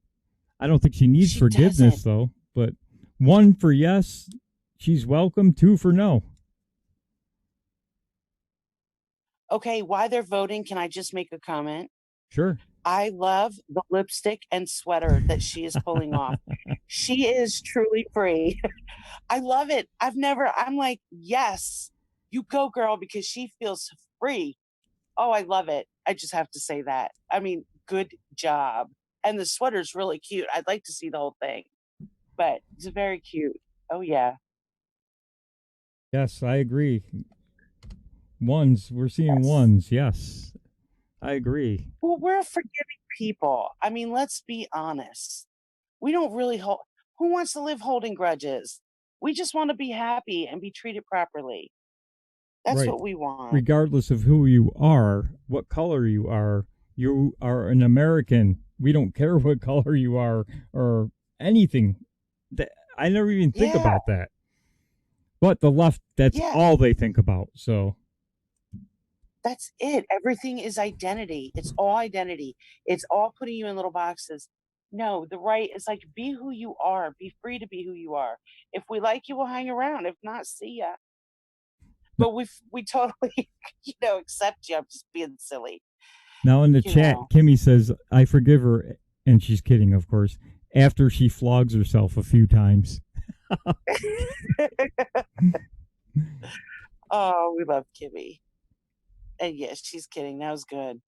I don't think she needs forgiveness though. But 1 for yes, she's welcome. 2 for no. Okay, while they're voting, can I just make a comment? Sure. I love the lipstick and sweater that she is pulling off. She is truly free. I love it. I'm like, yes, you go, girl, because she feels free. Oh, I love it. I just have to say that. I mean, good job. And the sweater's really cute. I'd like to see the whole thing, but it's very cute. Oh, yeah. Yes, I agree. We're seeing ones. Yes, I agree. Well, we're a forgiving people. I mean, let's be honest. We don't really hold. Who wants to live holding grudges? We just want to be happy and be treated properly. That's Right. what we want. Regardless of who you are, what color you are an American. We don't care what color you are or anything. I never even think about that. But the left, that's all they think about. So that's it. Everything is identity. It's all identity. It's all putting you in little boxes. No, the right is like, be who you are. Be free to be who you are. If we like you, we'll hang around. If not, see ya. But we totally, accept you. I'm just being silly. Now in the chat, Kimmy says, I forgive her, and she's kidding, of course, after she flogs herself a few times. Oh, we love Kimmy. And yes, she's kidding. That was good.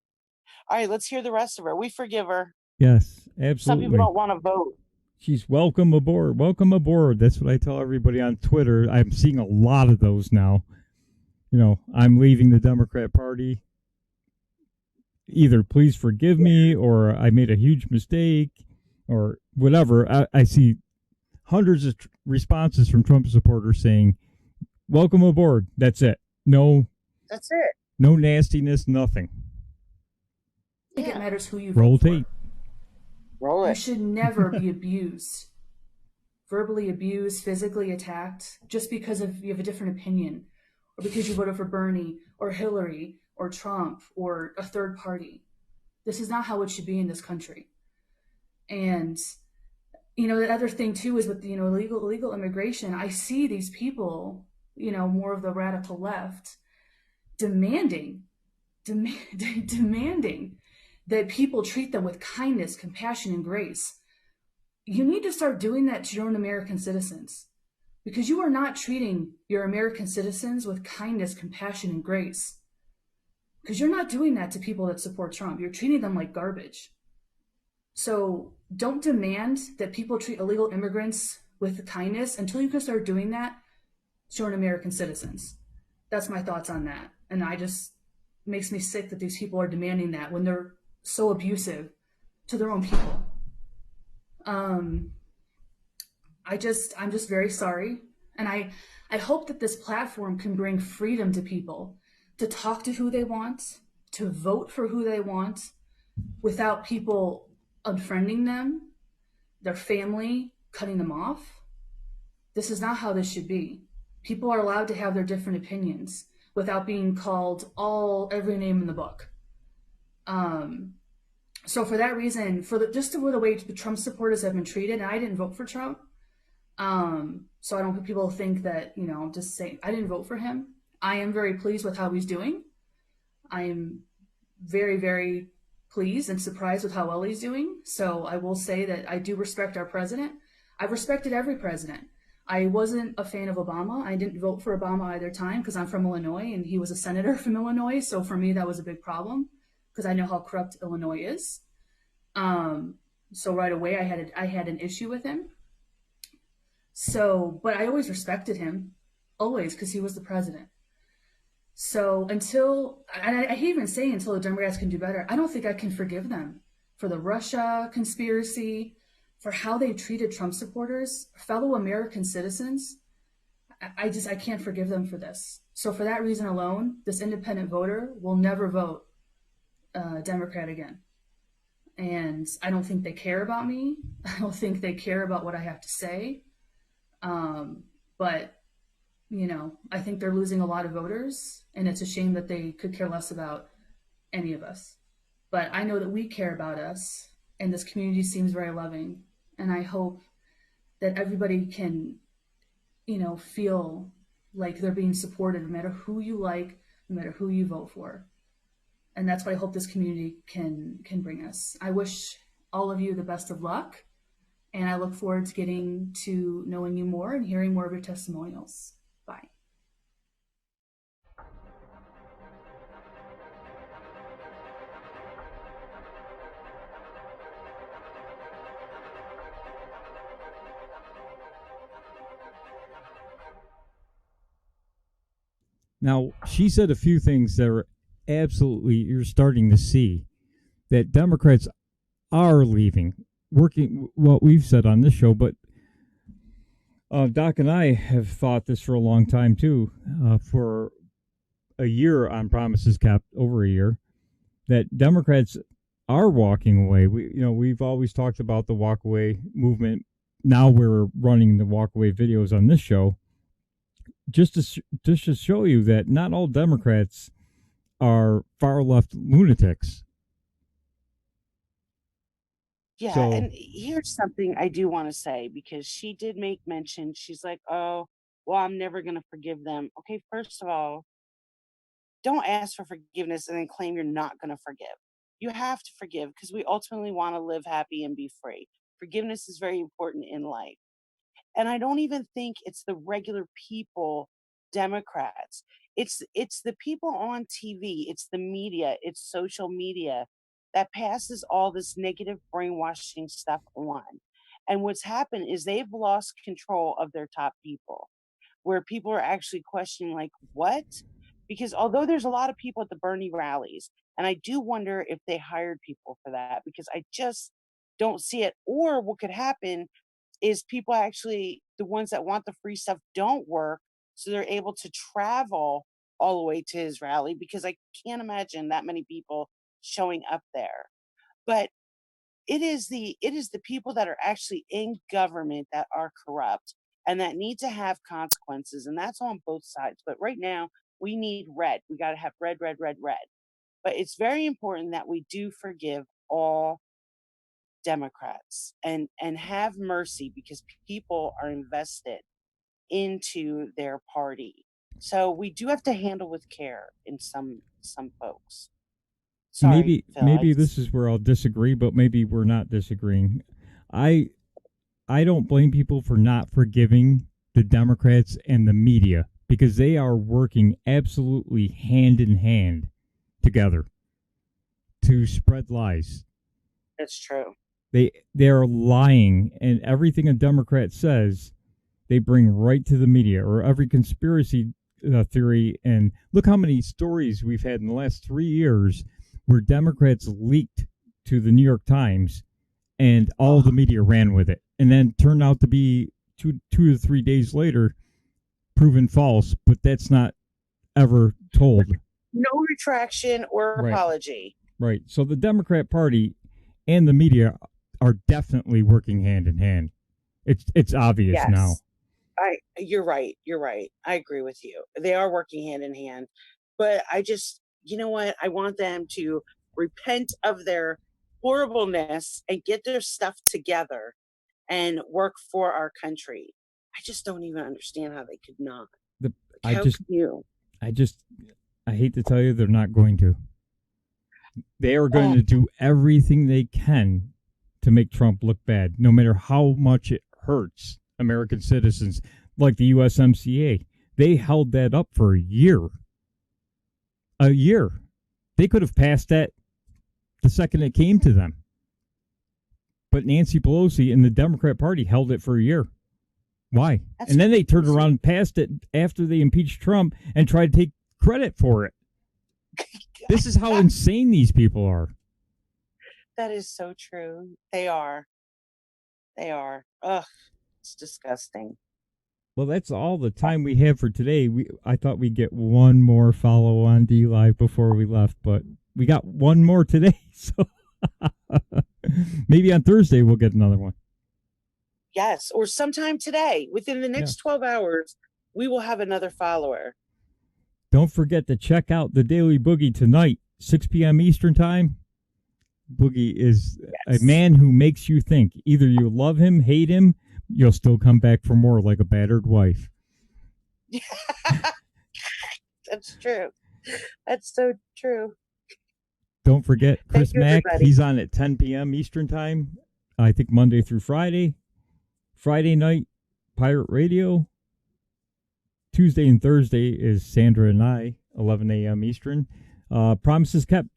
All right, let's hear the rest of her. We forgive her. Yes, absolutely. Some people don't want to vote. She's welcome aboard. Welcome aboard. That's what I tell everybody on Twitter. I'm seeing a lot of those now. I'm leaving the Democrat Party. Either please forgive me, or I made a huge mistake, or whatever. I see hundreds of responses from Trump supporters saying, welcome aboard. That's it. No. That's it. No nastiness, nothing. I think it matters who you roll vote for. tape. Roll it. You should never be abused, verbally abused, physically attacked, just because you have a different opinion, or because you voted for Bernie or Hillary or Trump or a third party. This is not how it should be in this country. And the other thing too is with illegal immigration. I see these people, more of the radical left, demanding that people treat them with kindness, compassion, and grace. You need to start doing that to your own American citizens, because you are not treating your American citizens with kindness, compassion, and grace. Because you're not doing that to people that support Trump. You're treating them like garbage. So don't demand that people treat illegal immigrants with kindness until you can start doing that to your own American citizens. That's my thoughts on that. And makes me sick that these people are demanding that when they're so abusive to their own people. I'm just very sorry. And I hope that this platform can bring freedom to people to talk to who they want, to vote for who they want, without people unfriending them, their family, cutting them off. This is not how this should be. People are allowed to have their different opinions without being called every name in the book. So for that reason, just the way the Trump supporters have been treated, and I didn't vote for Trump. So I don't want people to think that, just saying I didn't vote for him. I am very pleased with how he's doing. I am very, very pleased and surprised with how well he's doing. So I will say that I do respect our president. I've respected every president. I wasn't a fan of Obama. I didn't vote for Obama either time because I'm from Illinois and he was a senator from Illinois. So for me, that was a big problem because I know how corrupt Illinois is. So right away, I had an issue with him. So, but I always respected him, always, because he was the president. So until, and I hate even saying until the Democrats can do better, I don't think I can forgive them for the Russia conspiracy, for how they treated Trump supporters, fellow American citizens. I can't forgive them for this. So for that reason alone, this independent voter will never vote Democrat again. And I don't think they care about me. I don't think they care about what I have to say. But, you know, I think they're losing a lot of voters, and it's a shame that they could care less about any of us. But I know that we care about us, and this community seems very loving. And I hope that everybody can, you know, feel like they're being supported no matter who you like, no matter who you vote for. And that's what I hope this community can bring us. I wish all of you the best of luck. And I look forward to getting to knowing you more and hearing more of your testimonials. Bye. Now, she said a few things that are absolutely, you're starting to see that Democrats are leaving, working what we've said on this show, but Doc and I have thought this for a long time too, for a year on Promises Kept, over a year, that Democrats are walking away. We've always talked about the walk away movement. Now we're running the walk away videos on this show, just to show you that not all Democrats are far left lunatics. Yeah, So- and here's something I do want to say, because she did make mention. She's like, oh, well, I'm never going to forgive them. Okay, first of all, don't ask for forgiveness and then claim you're not going to forgive. You have to forgive because we ultimately want to live happy and be free. Forgiveness is very important in life. And I don't even think it's the regular people, Democrats. It's the people on TV, it's the media, it's social media that passes all this negative brainwashing stuff on. And what's happened is they've lost control of their top people, where people are actually questioning, like, what? Because although there's a lot of people at the Bernie rallies, and I do wonder if they hired people for that, because I just don't see it. Or what could happen is people actually, the ones that want the free stuff, don't work, so they're able to travel all the way to his rally, because I can't imagine that many people showing up there. But it is the people that are actually in government that are corrupt and that need to have consequences, and that's on both sides. But right now we need red. We got to have red, red, red, red. But it's very important that we do forgive all Democrats and have mercy, because people are invested into their party. So we do have to handle with care in some folks. Sorry, maybe Phil, maybe this is where I'll disagree, but maybe we're not disagreeing. I don't blame people for not forgiving the Democrats and the media, because they are working absolutely hand in hand together to spread lies. That's true. They're lying, and everything a Democrat says, they bring right to the media, or every conspiracy theory. And look how many stories we've had in the last 3 years where Democrats leaked to the New York Times, and all the media ran with it, and then turned out to be two to 3 days later proven false. But that's not ever told. No retraction or Right. apology. Right. So the Democrat Party and the media are definitely working hand in hand. It's obvious Yes. now. You're right. You're right. I agree with you. They are working hand in hand. But I just, you know what? I want them to repent of their horribleness and get their stuff together and work for our country. I just don't even understand how they could not. I How could you? I hate to tell you, they're not going to. They are going to do everything they can to make Trump look bad, no matter how much it hurts American citizens, like the USMCA. They held that up for a year. A year. They could have passed that the second it came to them. But Nancy Pelosi and the Democrat Party held it for a year. Why? And then they turned around and passed it after they impeached Trump and tried to take credit for it. This is how insane these people are. That is so true. They are. They are. Ugh, it's disgusting. Well, that's all the time we have for today. I thought we'd get one more follow on D Live before we left, but we got one more today. So maybe on Thursday we'll get another one. Yes, or sometime today, within the next 12 hours, we will have another follower. Don't forget to check out the Daily Boogie tonight, 6 p.m. Eastern Time. Boogie is a man who makes you think. Either you love him, hate him, you'll still come back for more like a battered wife. That's true. That's so true. Don't forget Chris Mack. Everybody. He's on at 10 p.m. Eastern Time. I think Monday through Friday. Friday night, Pirate Radio. Tuesday and Thursday is Sandra and I, 11 a.m. Eastern. Promises Kept,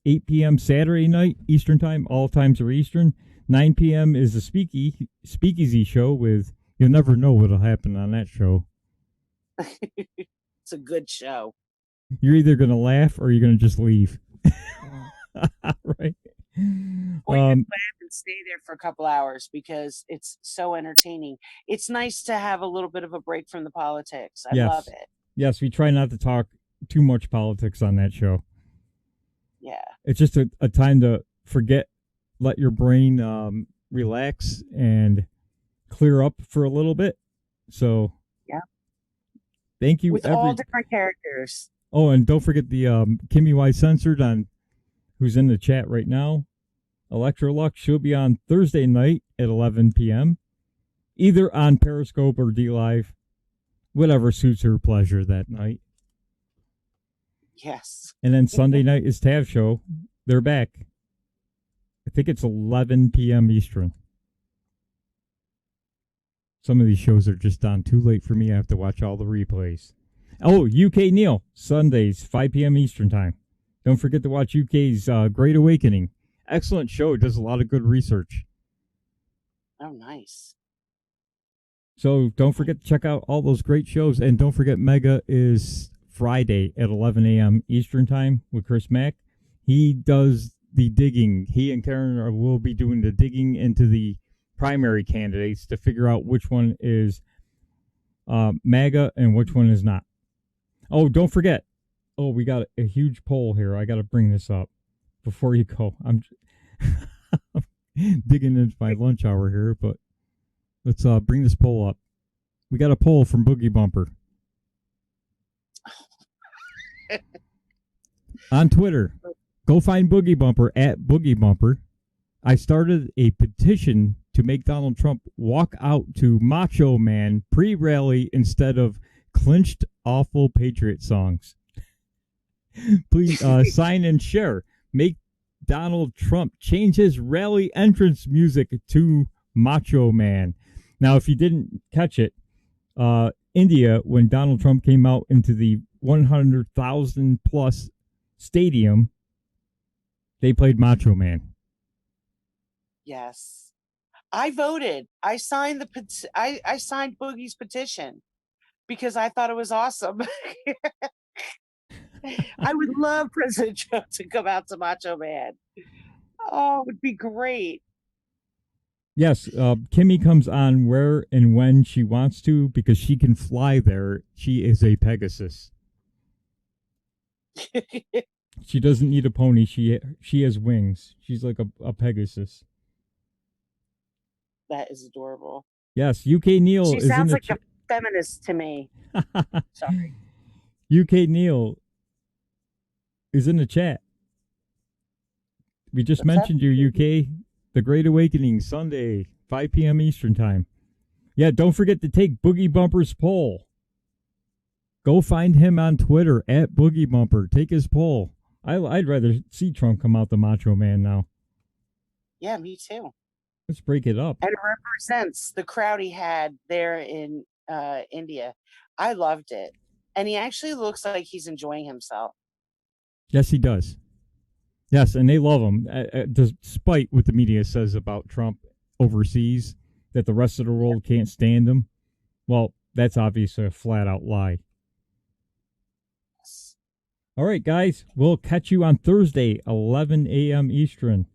8 p.m. Saturday night, Eastern Time. All times are Eastern. 9 p.m. is the Speakeasy show with, you'll never know what'll happen on that show. It's a good show. You're either going to laugh or you're going to just leave. Right? Or you can laugh and stay there for a couple hours because it's so entertaining. It's nice to have a little bit of a break from the politics. I love it. Yes, we try not to talk too much politics on that show. Yeah. It's just a time to forget, let your brain relax and clear up for a little bit. So, yeah. Thank you. With all different characters. Oh, and don't forget the Kimmy Y Censored who's in the chat right now. Electrolux, she'll be on Thursday night at 11 p.m. Either on Periscope or D-Live. Whatever suits her pleasure that night. Yes. And then Sunday night is Tav Show. They're back. I think it's 11 p.m. Eastern. Some of these shows are just on too late for me. I have to watch all the replays. Oh, UK Neil, Sundays, 5 p.m. Eastern Time. Don't forget to watch UK's Great Awakening. Excellent show. It does a lot of good research. Oh, nice. So don't forget to check out all those great shows. And don't forget Mega is Friday at 11 a.m. Eastern Time with Chris Mack. He does the digging. He and Karen will be doing the digging into the primary candidates to figure out which one is MAGA and which one is not. Oh, don't forget. Oh, we got a huge poll here. I got to bring this up before you go. I'm digging into my lunch hour here, but let's bring this poll up. We got a poll from Boogie Bumper. On Twitter, go find Boogie Bumper at Boogie Bumper. I started a petition to make Donald Trump walk out to Macho Man pre-rally instead of clinched awful Patriot songs. Please sign and share. Make Donald Trump change his rally entrance music to Macho Man. Now, if you didn't catch it, India, when Donald Trump came out into the 100,000 plus stadium, they played Macho Man. Yes. I voted. I signed I signed Boogie's petition because I thought it was awesome. I would love President Trump to come out to Macho Man. Oh, it would be great. Yes, Kimmy comes on where and when she wants to because she can fly there. She is a Pegasus. She doesn't need a pony. She has wings. She's like a Pegasus. That is adorable. Yes, UK Neil she is in the sounds like a feminist to me. Sorry. UK Neil is in the chat. We just mentioned you, UK. The Great Awakening, Sunday, 5 p.m. Eastern Time. Yeah, don't forget to take Boogie Bumper's poll. Go find him on Twitter at Boogie Bumper. Take his poll. I'd rather see Trump come out the Macho Man now. Yeah, me too. Let's break it up. And it represents the crowd he had there in India. I loved it. And he actually looks like he's enjoying himself. Yes, he does. Yes, and they love him, despite what the media says about Trump overseas, that the rest of the world can't stand him. Well, that's obviously a flat-out lie. All right, guys, we'll catch you on Thursday, 11 a.m. Eastern.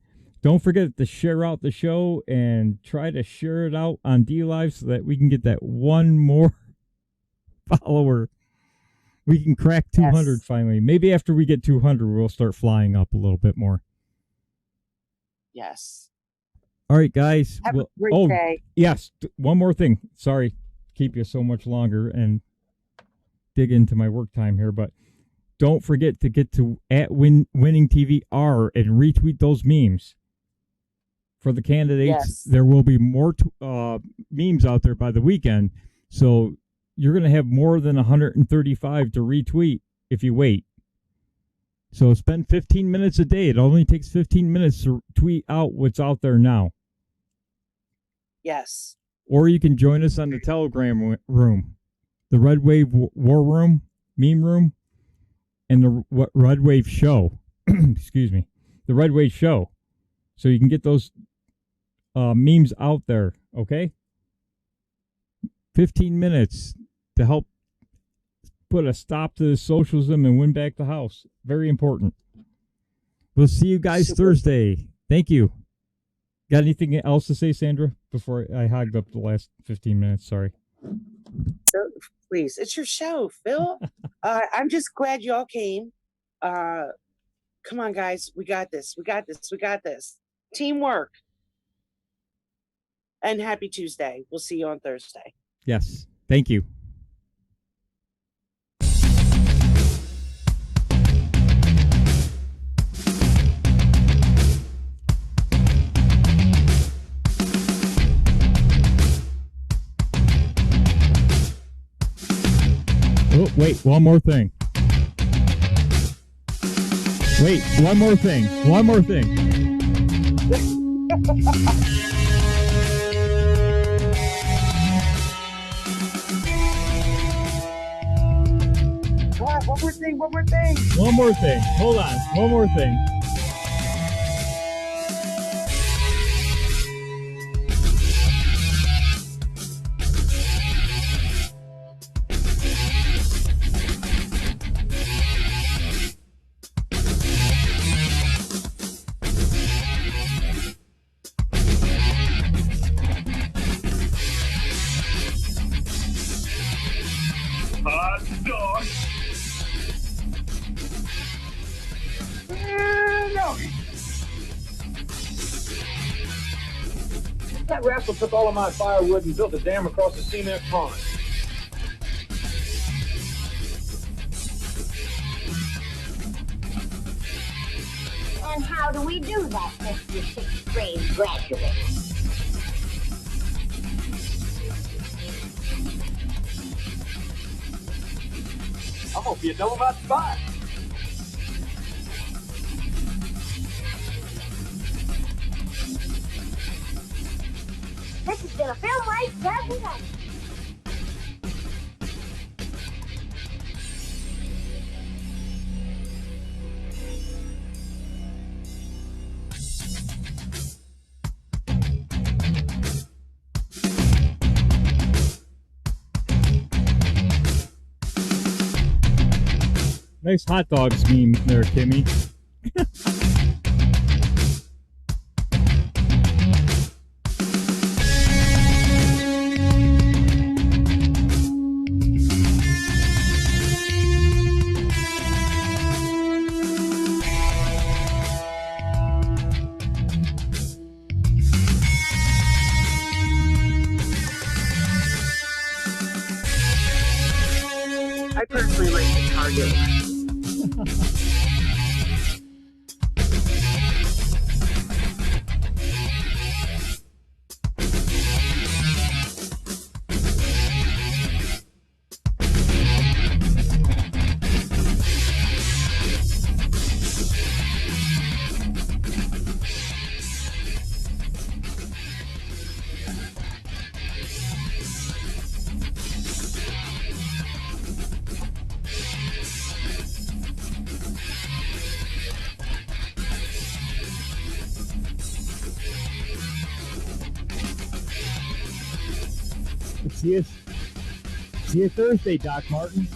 Don't forget to share out the show and try to share it out on DLive so that we can get that one more follower. We can crack 200 finally. Maybe after we get 200, we'll start flying up a little bit more. Yes. All right, guys. Have a great day. Yes. One more thing. Sorry, keep you so much longer and dig into my work time here, but don't forget to get to @WinningTVR and retweet those memes. For the candidates, there will be more memes out there by the weekend, so you're going to have more than 135 to retweet if you wait. So spend 15 minutes a day. It only takes 15 minutes to tweet out what's out there now. Yes. Or you can join us on the Telegram room, the Redwave War Room, Meme Room, and the Redwave Show. Excuse me. The Redwave Show. So you can get those memes out there, okay? 15 minutes to help put a stop to the socialism and win back the House. Very important. We'll see you guys Thursday. Thank you. Got anything else to say, Sandra, before I hogged up the last 15 minutes? Sorry. Please, it's your show, Phil. I'm just glad y'all came. Come on, guys. We got this. We got this. We got this. Teamwork. And happy Tuesday. We'll see you on Thursday. Yes. Thank you. Oh, wait, one more thing. Wait, one more thing. One more thing. Come on, one more thing, one more thing. One more thing. Hold on. One more thing. Hot dog. No. That rascal took all of my firewood and built a dam across the cement pond. And how do we do that, Mr. Sixth Grade graduate? I'm gonna be a double about 5. This has been a Film Life presentation. Nice hot dogs meme there, Kimmy. I personally like the Target one. See you Thursday, Doc Martin.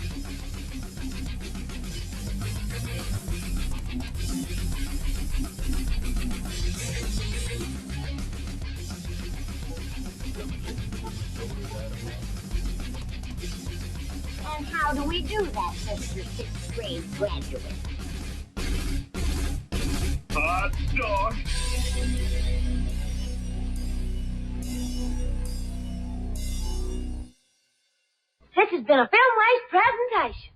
And how do we do that, Mr. Sixth Grade graduate? Hot dog. This has been a Film Waste presentation.